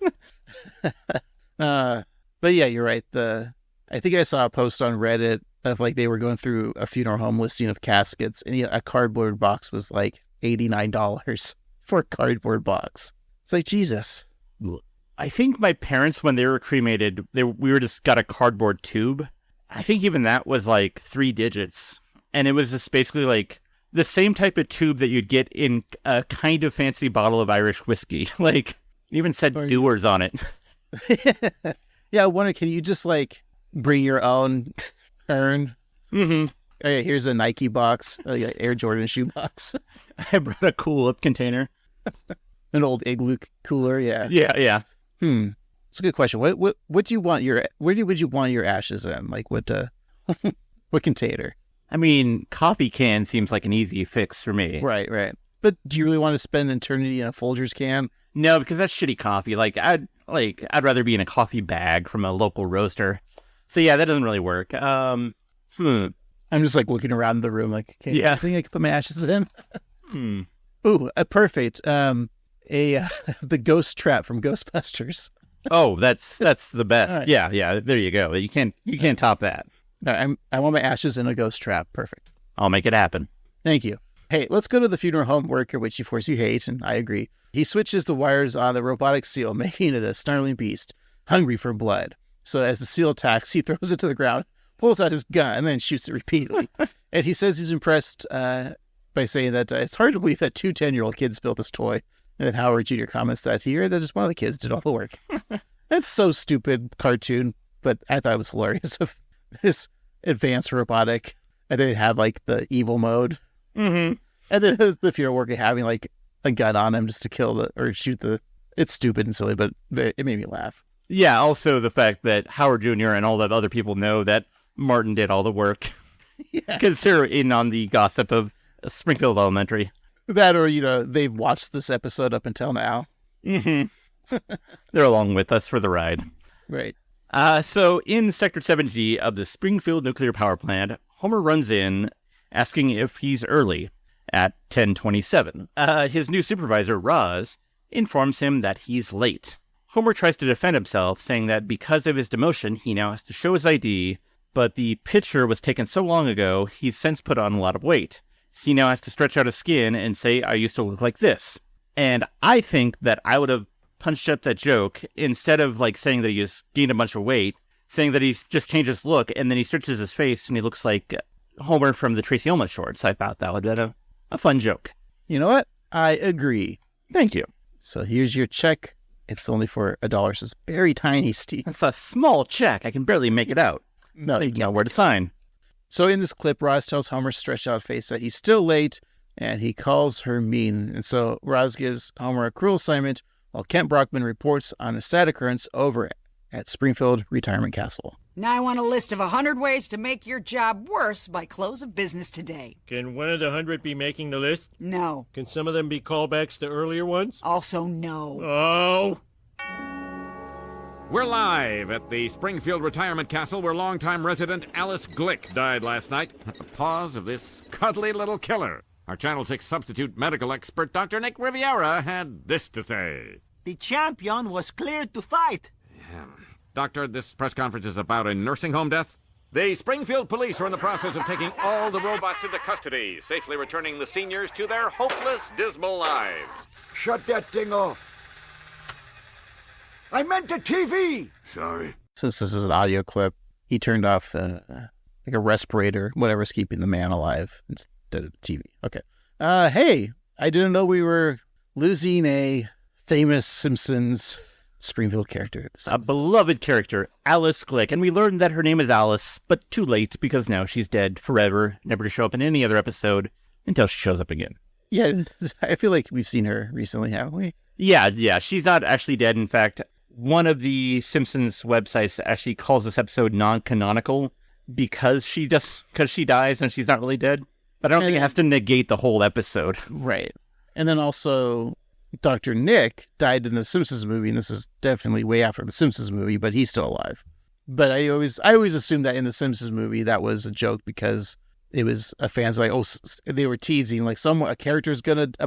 But yeah, you're right. I think I saw a post on Reddit of like they were going through a funeral home listing of caskets, and a cardboard box was like $89 for a cardboard box. It's like, Jesus. I think my parents, when they were cremated, we were just got a cardboard tube. I think even that was like 3 digits. And it was just basically like the same type of tube that you'd get in a kind of fancy bottle of Irish whiskey. Like, it even said Doers on it. Yeah, I wonder, can you just like bring your own urn? Mm-hmm. Oh, yeah, here's a Nike box, Air Jordan shoe box. I brought a Cool Whip container. An old igloo cooler, yeah. Yeah. It's a good question. What do you want where would you want your ashes in? Like what what container? I mean, coffee can seems like an easy fix for me. Right. But do you really want to spend eternity in a Folgers can? No, because that's shitty coffee. I'd rather be in a coffee bag from a local roaster. So yeah, that doesn't really work. I'm just like looking around the room like, okay, yeah. I think I can put my ashes in. Ooh, perfect. The ghost trap from Ghostbusters. Oh, that's the best. Right. Yeah. There you go. You can't top that. No, I want my ashes in a ghost trap. Perfect. I'll make it happen. Thank you. Hey, let's go to the funeral home worker, which of course you hate, and I agree. He switches the wires on the robotic seal, making it a snarling beast, hungry for blood. So as the seal attacks, he throws it to the ground, pulls out his gun, and then shoots it repeatedly. And he says he's impressed by saying that it's hard to believe that 2 10-year-old kids built this toy. And then Howard Jr. comments that here that just one of the kids did all the work. That's so stupid cartoon, but I thought it was hilarious of this advanced robotic. And then they'd have like the evil mode. Mm-hmm. And then the funeral worker having like a gun on him just to kill or shoot it's stupid and silly, but it made me laugh. Yeah, also the fact that Howard Jr. and all the other people know that Martin did all the work. Yeah. Because they're in on the gossip of Springfield Elementary. That or, they've watched this episode up until now. Mm-hmm. They're along with us for the ride. Right. So in Sector 7G of the Springfield Nuclear Power Plant, Homer runs in asking if he's early at 10:27. His new supervisor, Roz, informs him that he's late. Homer tries to defend himself, saying that because of his demotion, he now has to show his ID, but the picture was taken so long ago, he's since put on a lot of weight. So he now has to stretch out his skin and say, I used to look like this. And I think that I would have punched up that joke instead of like saying that he's gained a bunch of weight, saying that he's just changed his look, and then he stretches his face and he looks like Homer from the Tracy Ullman shorts. I thought that would have been a fun joke. You know what? I agree. Thank you. So here's your check. It's only for $1. So it's very tiny, Steve. It's a small check. I can barely make it out. No, you know where to sign. So in this clip, Roz tells Homer's stretched out face that he's still late, and he calls her mean. And so Roz gives Homer a cruel assignment while Kent Brockman reports on a sad occurrence over at Springfield Retirement Castle. Now I want a list of 100 ways to make your job worse by close of business today. Can one of the 100 be making the list? No. Can some of them be callbacks to earlier ones? Also no. Oh! We're live at the Springfield Retirement Castle where longtime resident Alice Glick died last night at the paws of this cuddly little killer. Our Channel 6 substitute medical expert, Dr. Nick Riviera, had this to say. The champion was cleared to fight. Doctor, this press conference is about a nursing home death. The Springfield police are in the process of taking all the robots into custody, safely returning the seniors to their hopeless, dismal lives. Shut that thing off. I meant the TV. Sorry. Since this is an audio clip, he turned off like a respirator, whatever's keeping the man alive instead of the TV. Okay. Hey, I didn't know we were losing a famous Simpsons Springfield character. A beloved character, Alice Glick. And we learned that her name is Alice, but too late because now she's dead forever, never to show up in any other episode until she shows up again. Yeah, I feel like we've seen her recently, haven't we? Yeah, she's not actually dead. In fact, one of the Simpsons websites actually calls this episode non-canonical because she dies and she's not really dead. But I don't think it has to negate the whole episode. Right. And then also, Dr. Nick died in the Simpsons movie, and this is definitely way after the Simpsons movie, but he's still alive. But I always assumed that in the Simpsons movie that was a joke because it was a fans like, oh, they were teasing like a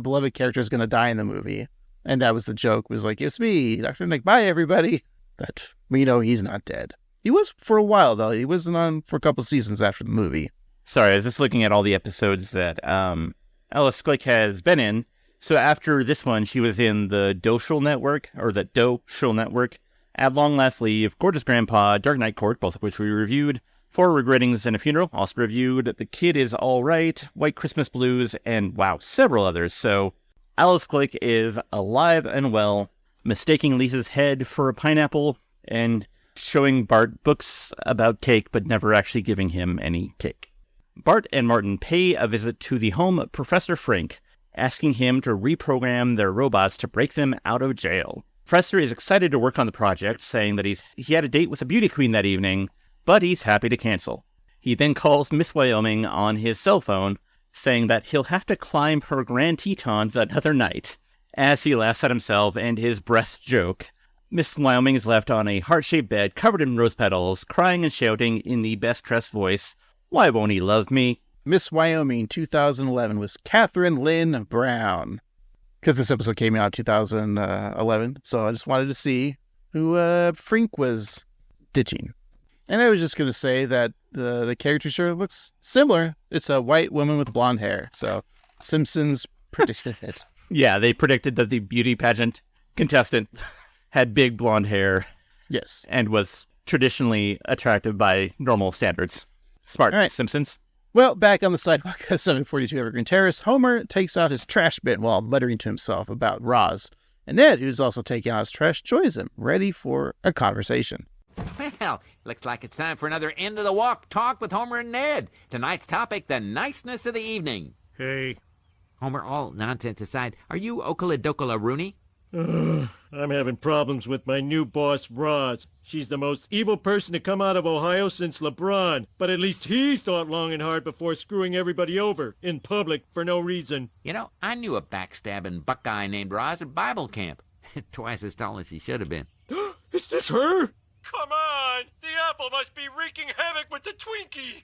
beloved character is gonna die in the movie, and that was the joke. Was like, it's me, Dr. Nick. Bye, everybody. But we know he's not dead. He was for a while though. He wasn't on for a couple seasons after the movie. Sorry, I was just looking at all the episodes that Alice Glick has been in. So after this one, she was in the Doshel Network, or the Doshel Network, At Long Last Leave, Gorgeous Grandpa, Dark Knight Court, both of which we reviewed, For Regrettings and a Funeral, also reviewed, The Kid Is All Right, White Christmas Blues, and wow, several others. So Alice Glick is alive and well, mistaking Lisa's head for a pineapple, and showing Bart books about cake, but never actually giving him any cake. Bart and Martin pay a visit to the home of Professor Frink, asking him to reprogram their robots to break them out of jail. Professor is excited to work on the project, saying that he had a date with a beauty queen that evening, but he's happy to cancel. He then calls Miss Wyoming on his cell phone, saying that he'll have to climb her Grand Tetons another night. As he laughs at himself and his breast joke, Miss Wyoming is left on a heart-shaped bed covered in rose petals, crying and shouting in the best-dressed voice, "Why won't he love me?" Miss Wyoming 2011 was Catherine Lynn Brown. Because this episode came out in 2011, so I just wanted to see who Frink was ditching. And I was just going to say that the character sure looks similar. It's a white woman with blonde hair, so Simpsons predicted it. Yeah, they predicted that the beauty pageant contestant had big blonde hair. Yes. And was traditionally attractive by normal standards. Smart, all right. Simpsons. Well, back on the sidewalk at 742 Evergreen Terrace, Homer takes out his trash bin while muttering to himself about Roz. And Ned, who's also taking out his trash, joins him, ready for a conversation. Well, looks like it's time for another end of the walk talk with Homer and Ned. Tonight's topic, the niceness of the evening. Hey. Homer, all nonsense aside, are you Okala Rooney? I'm having problems with my new boss, Roz. She's the most evil person to come out of Ohio since LeBron. But at least he thought long and hard before screwing everybody over in public for no reason. You know, I knew a backstabbing Buckeye named Roz at Bible camp. Twice as tall as she should have been. Is this her? Come on! The apple must be wreaking havoc with the Twinkie!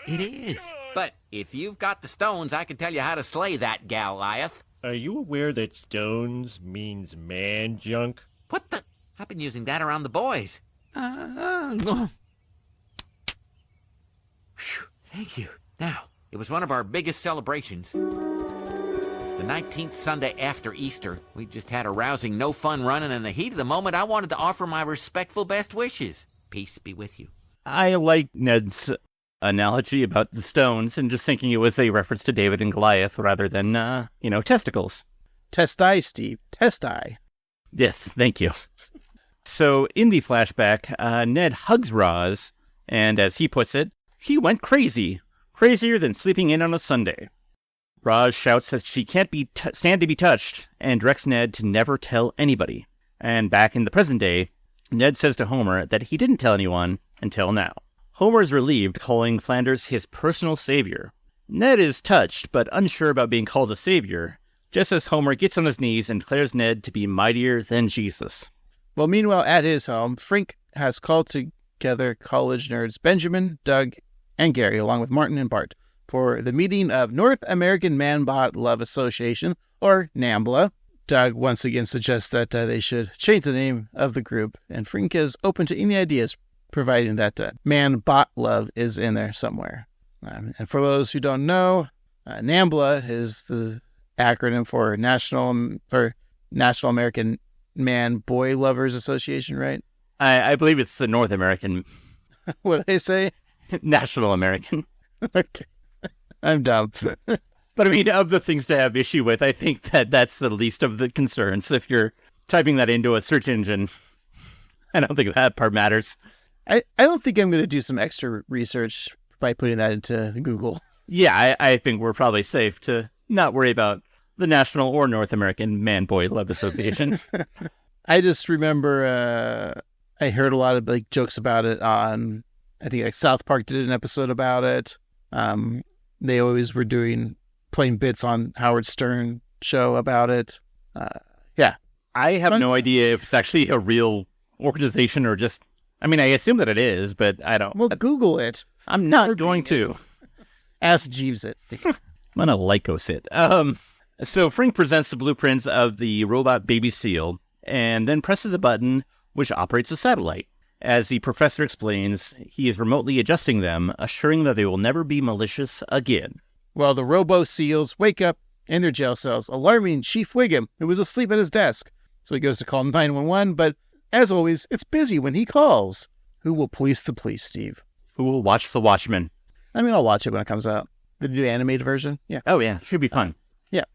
It is. But if you've got the stones, I can tell you how to slay that Goliath. Are you aware that stones means man junk? What the? I've been using that around the boys. Whew, thank you. Now, it was one of our biggest celebrations. The 19th Sunday after Easter. We just had a rousing no fun run, and in the heat of the moment, I wanted to offer my respectful best wishes. Peace be with you. I like Ned's analogy about the stones and just thinking it was a reference to David and Goliath rather than, testicles. Testi, Steve. Testi. Yes, thank you. So in the flashback, Ned hugs Roz, and as he puts it, he went crazy. Crazier than sleeping in on a Sunday. Roz shouts that she can't stand to be touched and directs Ned to never tell anybody. And back in the present day, Ned says to Homer that he didn't tell anyone until now. Homer is relieved, calling Flanders his personal savior. Ned is touched, but unsure about being called a savior, just as Homer gets on his knees and declares Ned to be mightier than Jesus. Well, meanwhile, at his home, Frink has called together college nerds Benjamin, Doug, and Gary, along with Martin and Bart, for the meeting of North American Man-Bot Love Association, or NAMBLA. Doug once again suggests that they should change the name of the group, and Frink is open to any ideas, providing that man-bot love is in there somewhere. And for those who don't know, NAMBLA is the acronym for National American Man-Boy Lovers Association, right? I believe it's the North American. What did I say? National American. Okay. I'm dumb. But I mean, of the things to have issue with, I think that's the least of the concerns. If you're typing that into a search engine, I don't think that part matters. I don't think I'm going to do some extra research by putting that into Google. Yeah, I think we're probably safe to not worry about the National or North American Man-Boy Love Association. I just remember I heard a lot of like jokes about it on, I think like South Park did an episode about it. They always were playing bits on Howard Stern show about it. Yeah. I have no idea if it's actually a real organization or just, I mean, I assume that it is, but I don't. Well, Google it. I'm not going to. Ask Jeeves it. I'm going to Lycos it. So Frink presents the blueprints of the robot baby seal and then presses a button which operates a satellite. As the professor explains, he is remotely adjusting them, assuring that they will never be malicious again. Well, the robo-seals wake up in their jail cells, alarming Chief Wiggum, who was asleep at his desk. So he goes to call 911, but as always, it's busy when he calls. Who will police the police, Steve? Who will watch The Watchmen? I mean, I'll watch it when it comes out. The new animated version? Yeah. Oh, yeah. Should be fun. Yeah.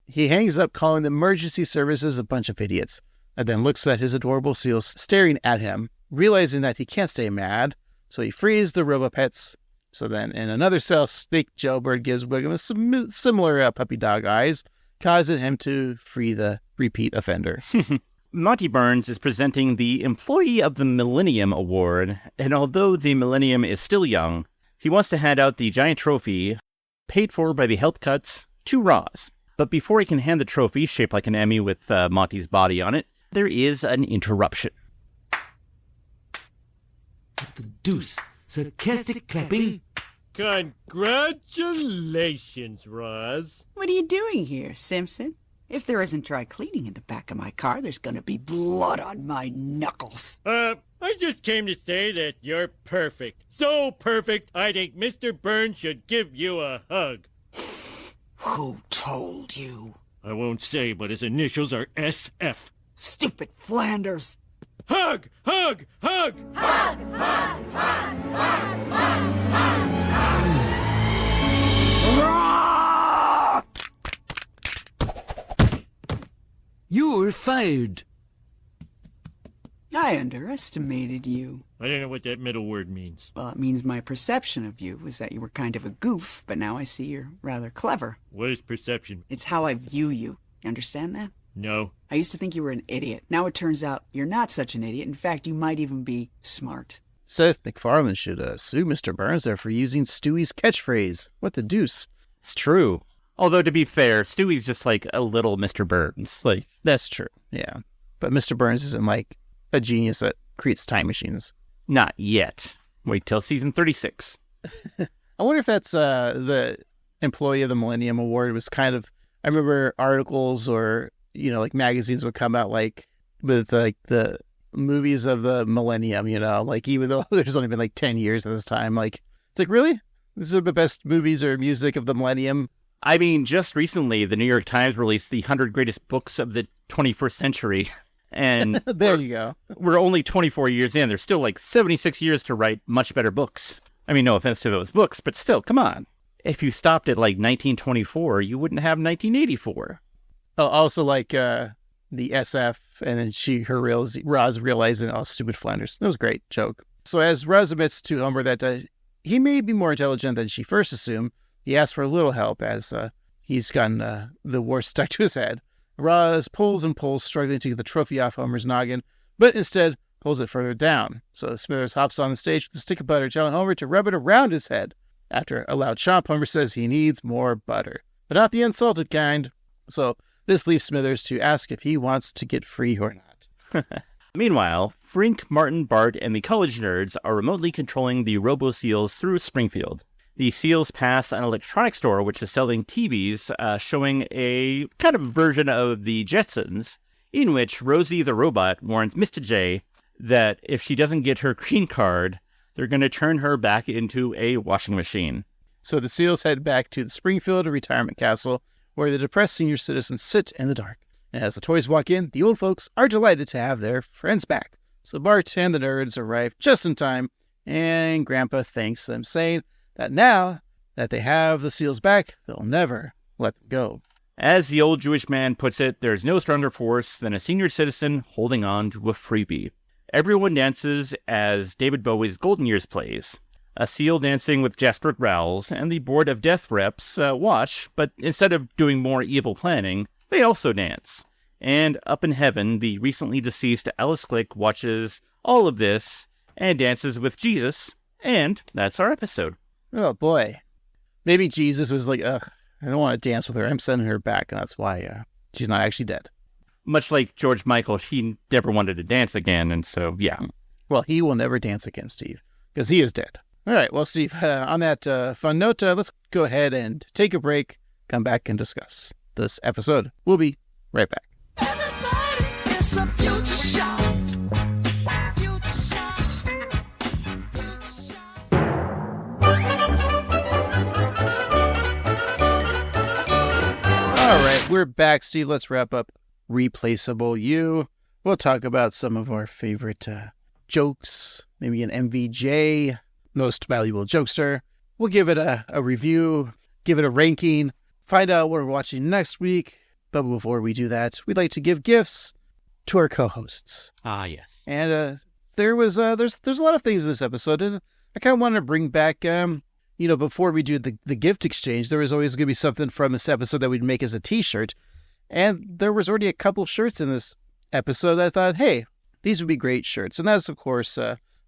He hangs up, calling the emergency services a bunch of idiots, and then looks at his adorable seals staring at him, realizing that he can't stay mad, so he frees the robo-pets. So then, in another cell, Snake Jailbird gives Wiggum a similar puppy dog eyes, causing him to free the repeat offender. Monty Burns is presenting the Employee of the Millennium Award, and although the Millennium is still young, he wants to hand out the giant trophy, paid for by the health cuts, to Roz. But before he can hand the trophy, shaped like an Emmy with Monty's body on it, there is an interruption. What the deuce? Sarcastic clapping? Congratulations, Roz. What are you doing here, Simpson? If there isn't dry cleaning in the back of my car, there's gonna be blood on my knuckles. I just came to say that you're perfect. So perfect, I think Mr. Burns should give you a hug. Who told you? I won't say, but his initials are SF. Stupid Flanders. Hug! Hug! Hug! Hug! Hug! Hug! Hug! Hug! You're fired. I underestimated you. I don't know what that middle word means. Well, it means my perception of you was that you were kind of a goof, but now I see you're rather clever. What is perception? It's how I view you. You understand that? No. I used to think you were an idiot. Now it turns out you're not such an idiot. In fact, you might even be smart. Seth MacFarlane should sue Mr. Burns there for using Stewie's catchphrase. What the deuce? It's true. Although, to be fair, Stewie's just like a little Mr. Burns. Like, that's true, yeah. But Mr. Burns isn't like a genius that creates time machines. Not yet. Wait till season 36. I wonder if that's the Employee of the Millennium Award was kind of, I remember articles or, like magazines would come out like with like the movies of the millennium, like even though there's only been like 10 years at this time, like, it's like, really? These are the best movies or music of the millennium? I mean, just recently, the New York Times released the 100 greatest books of the 21st century. And there you go. We're only 24 years in. There's still like 76 years to write much better books. I mean, no offense to those books, but still, come on. If you stopped at like 1924, you wouldn't have 1984. Oh, also like the SF and then Roz realizing, oh, stupid Flanders. That was a great joke. So as Roz admits to Homer that he may be more intelligent than she first assumed, he asks for a little help as he's gotten the war stuck to his head. Roz pulls and pulls, struggling to get the trophy off Homer's noggin, but instead pulls it further down. So Smithers hops on the stage with a stick of butter, telling Homer to rub it around his head. After a loud chomp, Homer says he needs more butter, but not the unsalted kind. So this leaves Smithers to ask if he wants to get free or not. Meanwhile, Frink, Martin, Bart, and the college nerds are remotely controlling the robo-seals through Springfield. The seals pass an electronics store which is selling TVs showing a kind of version of the Jetsons, in which Rosie the robot warns Mr. J that if she doesn't get her green card, they're going to turn her back into a washing machine. So the seals head back to the Springfield retirement castle, where the depressed senior citizens sit in the dark. And as the toys walk in, the old folks are delighted to have their friends back. So Bart and the nerds arrive just in time, and Grandpa thanks them, saying that now that they have the seals back, they'll never let them go. As the old Jewish man puts it, there's no stronger force than a senior citizen holding on to a freebie. Everyone dances as David Bowie's Golden Years plays. a seal dancing with desperate growls, and the Board of Death reps watch, but instead of doing more evil planning, they also dance. And up in heaven, the recently deceased Alice Click watches all of this and dances with Jesus, and that's our episode. Oh, boy. Maybe Jesus was like, ugh, I don't want to dance with her. I'm sending her back, and that's why she's not actually dead. Much like George Michael, he never wanted to dance again, and so, yeah. Well, he will never dance again, Steve, because he is dead. All right, well, Steve, on that fun note, let's go ahead and take a break, come back and discuss this episode. We'll be right back. It's a future shock. All right, we're back, Steve. Let's wrap up Replaceable You. We'll talk about some of our favorite jokes, maybe an MVJ, most valuable jokester. We'll give it a review, give it a ranking, find out what we're watching next week. But before we do that, we'd like to give gifts to our co-hosts. Ah, yes. And there's a lot of things in this episode, and I kind of want to bring back, before we do the gift exchange, there was always going to be something from this episode that we'd make as a t-shirt. And there was already a couple shirts in this episode that I thought, hey, these would be great shirts. And that's, of course,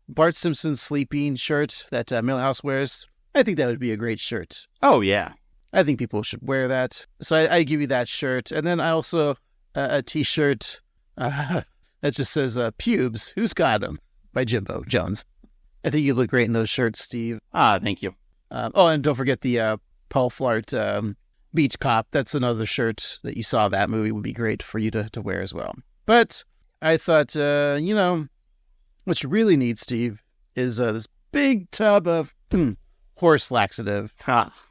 Bart Simpson's sleeping shirt that Milhouse wears. I think that would be a great shirt. Oh, yeah. I think people should wear that. So I give you that shirt. And then I also, a t-shirt that just says, Pubes, Who's Got 'Em? By Jimbo Jones. I think you look great in those shirts, Steve. Ah, thank you. And don't forget the Paul Flart Beach Cop. That's another shirt that you saw that movie would be great for you to wear as well. But I thought, what you really need, Steve, is this big tub of horse laxative.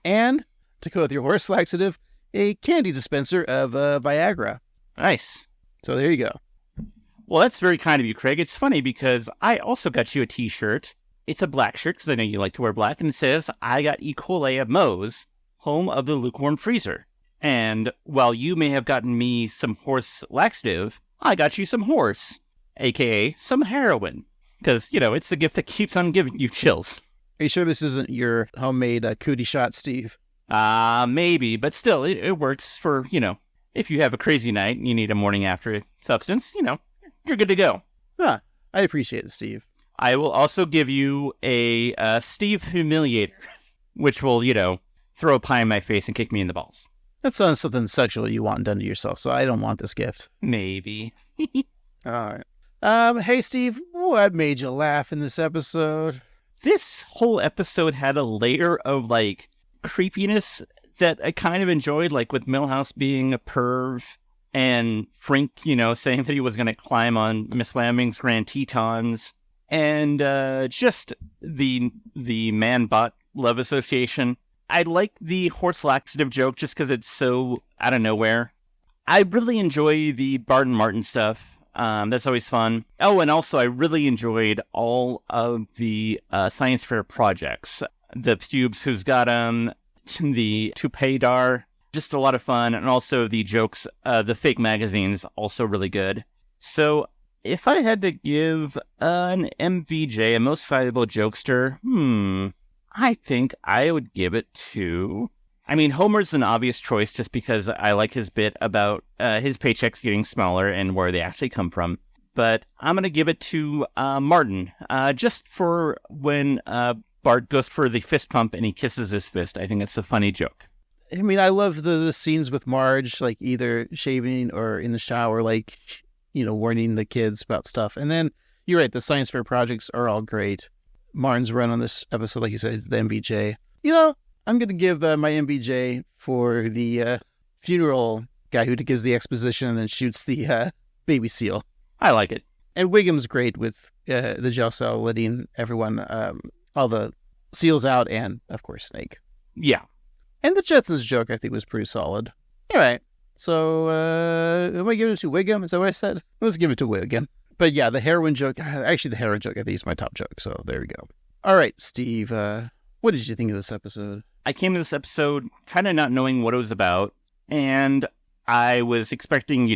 And to go with your horse laxative, a candy dispenser of Viagra. Nice. So there you go. Well, that's very kind of you, Craig. It's funny because I also got you a t-shirt. It's a black shirt because I know you like to wear black, and it says, I got E. coli at Moe's, home of the lukewarm freezer. And while you may have gotten me some horse laxative, I got you some horse, a.k.a. some heroin. Because, it's the gift that keeps on giving you chills. Are you sure this isn't your homemade cootie shot, Steve? Maybe, but still, it works for, if you have a crazy night and you need a morning after substance, you're good to go. Huh. I appreciate it, Steve. I will also give you a Steve Humiliator, which will, throw a pie in my face and kick me in the balls. That sounds something sexual you want done to yourself, so I don't want this gift. Maybe. All right. Hey, Steve, what made you laugh in this episode? This whole episode had a layer of, creepiness that I kind of enjoyed, with Milhouse being a perv and Frink, saying that he was going to climb on Miss Lambing's Grand Tetons, and just the man-bot love association. I like the horse laxative joke just because it's so out of nowhere. I really enjoy the Bart and Martin stuff. That's always fun. Oh, and also I really enjoyed all of the science fair projects. The Pubes, Who's Got 'Em, the Toupeedar, just a lot of fun. And also the jokes, the fake magazines, also really good. So if I had to give an MVJ, a most valuable jokester, I think I would give it to... Homer's an obvious choice just because I like his bit about his paychecks getting smaller and where they actually come from. But I'm going to give it to Martin, just for when Bart goes for the fist pump and he kisses his fist. I think it's a funny joke. I love the scenes with Marge, either shaving or in the shower, warning the kids about stuff. And then, you're right, the science fair projects are all great. Martin's run on this episode, like you said, the MVJ. I'm going to give my MVJ for the funeral guy who gives the exposition and then shoots the baby seal. I like it. And Wiggum's great with the jail cell letting everyone, all the seals out and, of course, Snake. Yeah. And the Jetsons joke, I think, was pretty solid. All right. So, am I giving it to Wiggum? Is that what I said? Let's give it to Wiggum. But yeah, the heroin joke, actually the heroin joke, I think is my top joke. So there we go. All right, Steve, what did you think of this episode? I came to this episode kind of not knowing what it was about. And I was expecting,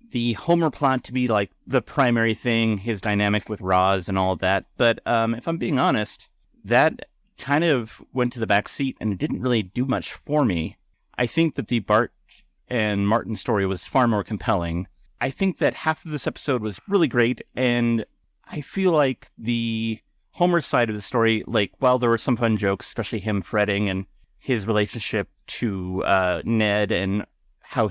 the Homer plot to be the primary thing, his dynamic with Roz and all of that. But if I'm being honest, that kind of went to the back seat and it didn't really do much for me. I think that the Bart and Martin story was far more compelling. I think that half of this episode was really great, and I feel like the Homer side of the story, like, while there were some fun jokes, especially him fretting and his relationship to Ned and how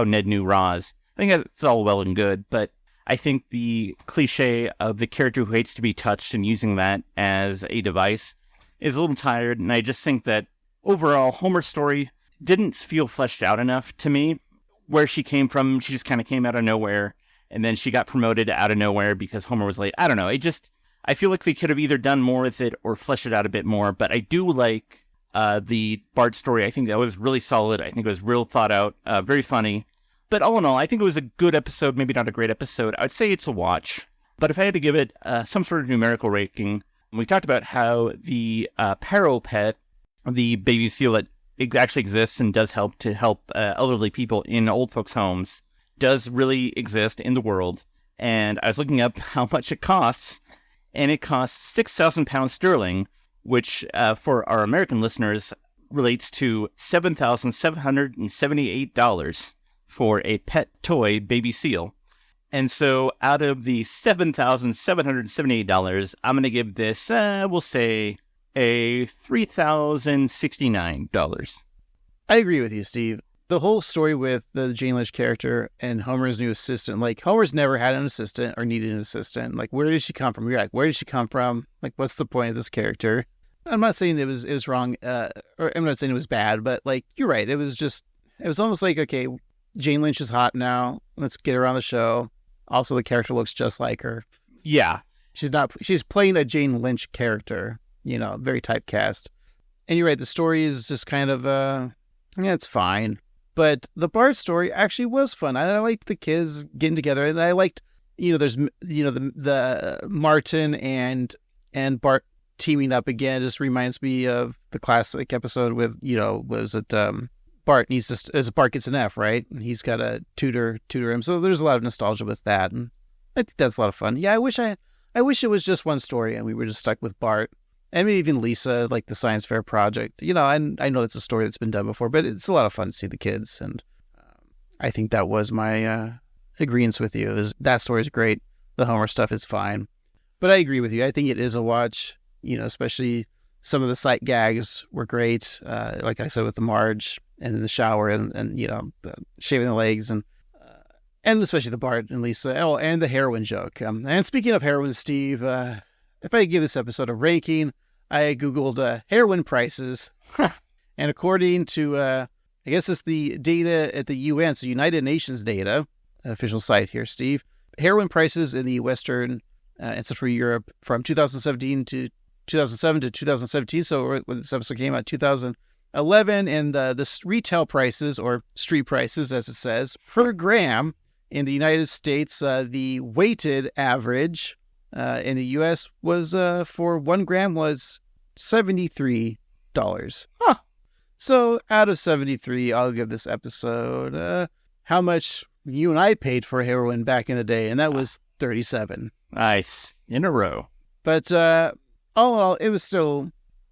Ned knew Roz, I think that's all well and good, but I think the cliche of the character who hates to be touched and using that as a device is a little tired, and I just think that overall Homer's story didn't feel fleshed out enough to me. Where she came from, she just kind of came out of nowhere, and then she got promoted out of nowhere because Homer was late. I don't know. I feel like we could have either done more with it or fleshed it out a bit more, but I do like the Bart story. I think that was really solid. I think it was real thought out, very funny. But all in all, I think it was a good episode, maybe not a great episode. I would say it's a watch. But if I had to give it some sort of numerical ranking, we talked about how the Paro Pet, the baby seal that it actually exists and does help elderly people in old folks' homes, does really exist in the world. And I was looking up how much it costs, and it costs £6,000 sterling, which for our American listeners relates to $7,778 for a pet toy baby seal. And so out of the $7,778, I'm going to give this, we'll say, a $3,069. I agree with you, Steve. The whole story with the Jane Lynch character and Homer's new assistant, like, Homer's never had an assistant or needed an assistant. Like, where did she come from? You're like, where did she come from? Like, what's the point of this character? I'm not saying it was wrong, or I'm not saying it was bad, but, like, you're right. It was almost like, okay, Jane Lynch is hot now. Let's get her on the show. Also, the character looks just like her. Yeah. She's playing a Jane Lynch character. Very typecast. And you're right, the story is just kind of, it's fine. But the Bart story actually was fun. I liked the kids getting together, and I liked, there's, the Martin and Bart teaming up again. It just reminds me of the classic episode with, Bart as Bart gets an F, right? And he's got to tutor him. So there's a lot of nostalgia with that. And I think that's a lot of fun. Yeah, I wish it was just one story and we were just stuck with Bart. And maybe even Lisa, like the science fair project. And I know it's a story that's been done before, but it's a lot of fun to see the kids. And I think that was my agreement with you. That story is great. The Homer stuff is fine. But I agree with you. I think it is a watch, especially some of the sight gags were great. Like I said, with the Marge and in the shower and the shaving the legs and especially the Bart and Lisa. Oh, and the heroin joke. And speaking of heroin, Steve, if I give this episode a ranking, I Googled heroin prices. And according to, I guess it's the data at the UN, so United Nations data, official site here, Steve, heroin prices in the Western and Central Europe from 2007 to 2017. So when this episode came out, 2011, and the retail prices, or street prices, as it says, per gram in the United States, the weighted average in the U.S. was for 1 gram was $73. Huh. So out of 73, I'll give this episode how much you and I paid for heroin back in the day, and that was 37. Nice. In a row. But all in all, it was still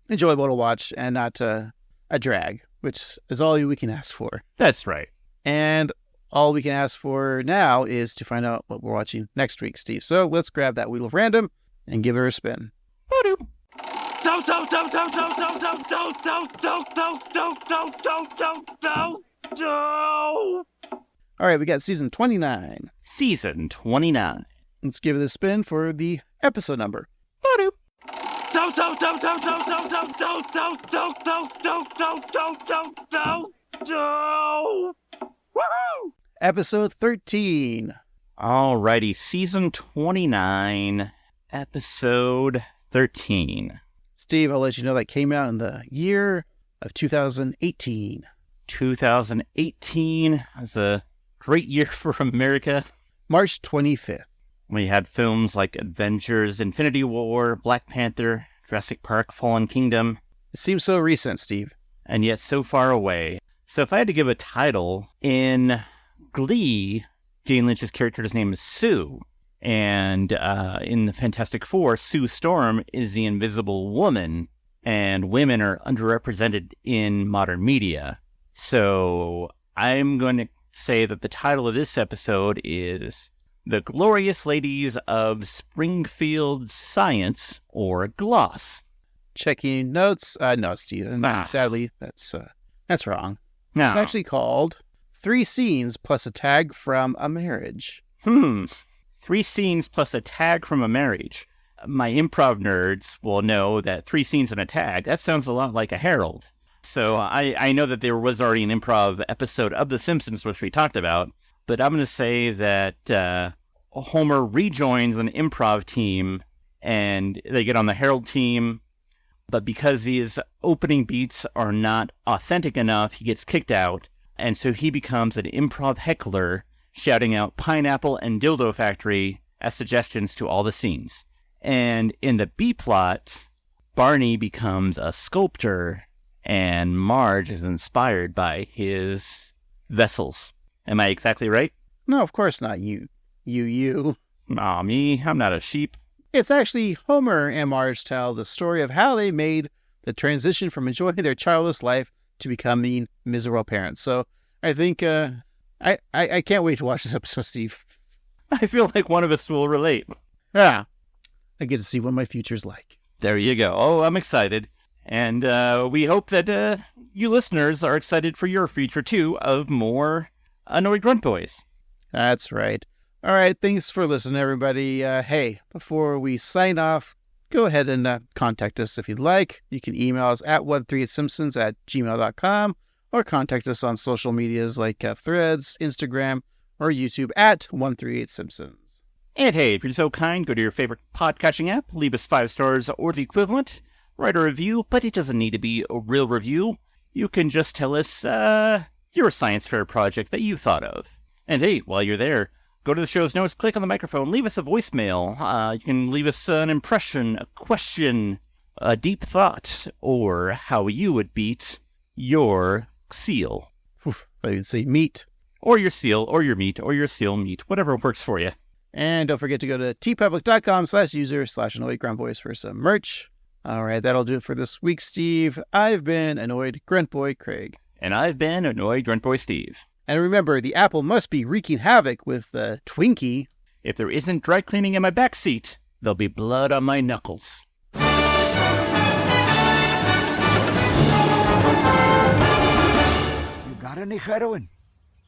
enjoyable to watch and not a drag, which is all we can ask for. That's right. And all we can ask for now is to find out what we're watching next week, Steve. So let's grab that wheel of random and give her a spin. All right, we got season 29. Season 29. Let's give it a spin for the episode number. Episode 13. Alrighty, season 29, episode 13. Steve, I'll let you know that came out in the year of 2018. 2018 was a great year for America. March 25th. We had films like Avengers, Infinity War, Black Panther, Jurassic Park, Fallen Kingdom. It seems so recent, Steve. And yet so far away. So if I had to give a title, in Glee, Jane Lynch's character's name is Sue. And in the Fantastic Four, Sue Storm is the Invisible Woman, and women are underrepresented in modern media. So I'm going to say that the title of this episode is The Glorious Ladies of Springfield Science, or GLOSS. Checking notes. No, Steven. Sadly, that's wrong. No. It's actually called 3 Scenes Plus a Tag from a Marriage. 3 scenes plus a tag from a marriage. My improv nerds will know that 3 scenes and a tag, that sounds a lot like a herald. So I know that there was already an improv episode of The Simpsons, which we talked about, but I'm going to say that Homer rejoins an improv team, and they get on the herald team, but because his opening beats are not authentic enough, he gets kicked out, and so he becomes an improv heckler, shouting out Pineapple and Dildo Factory as suggestions to all the scenes. And in the B-plot, Barney becomes a sculptor, and Marge is inspired by his vessels. Am I exactly right? No, of course not you. You. Aw, me? I'm not a sheep. It's actually Homer and Marge tell the story of how they made the transition from enjoying their childless life to becoming miserable parents. So I think I can't wait to watch this episode, Steve. I feel like one of us will relate. Yeah. I get to see what my future's like. There you go. Oh, I'm excited. And we hope that you listeners are excited for your future, too, of more Annoyed Grunt Boys. That's right. All right, thanks for listening, everybody. Hey, before we sign off, go ahead and contact us if you'd like. You can email us at 138simpsons@gmail.com or contact us on social medias like Threads, Instagram, or YouTube at 138simpsons. And hey, if you're so kind, go to your favorite podcatching app, leave us 5 stars or the equivalent, write a review, but it doesn't need to be a real review. You can just tell us your science fair project that you thought of. And hey, while you're there, go to the show's notes, click on the microphone, leave us a voicemail. You can leave us an impression, a question, a deep thought, or how you would beat your seal. I would say meat. Or your seal, or your meat, or your seal meat, whatever works for you. And don't forget to go to tpublic.com/user/annoyedgruntboys for some merch. All right, that'll do it for this week, Steve. I've been Annoyed Grunt Boy Craig. And I've been Annoyed Grunt Boy Steve. And remember, the apple must be wreaking havoc with the Twinkie. If there isn't dry cleaning in my back seat, there'll be blood on my knuckles. You got any heroin?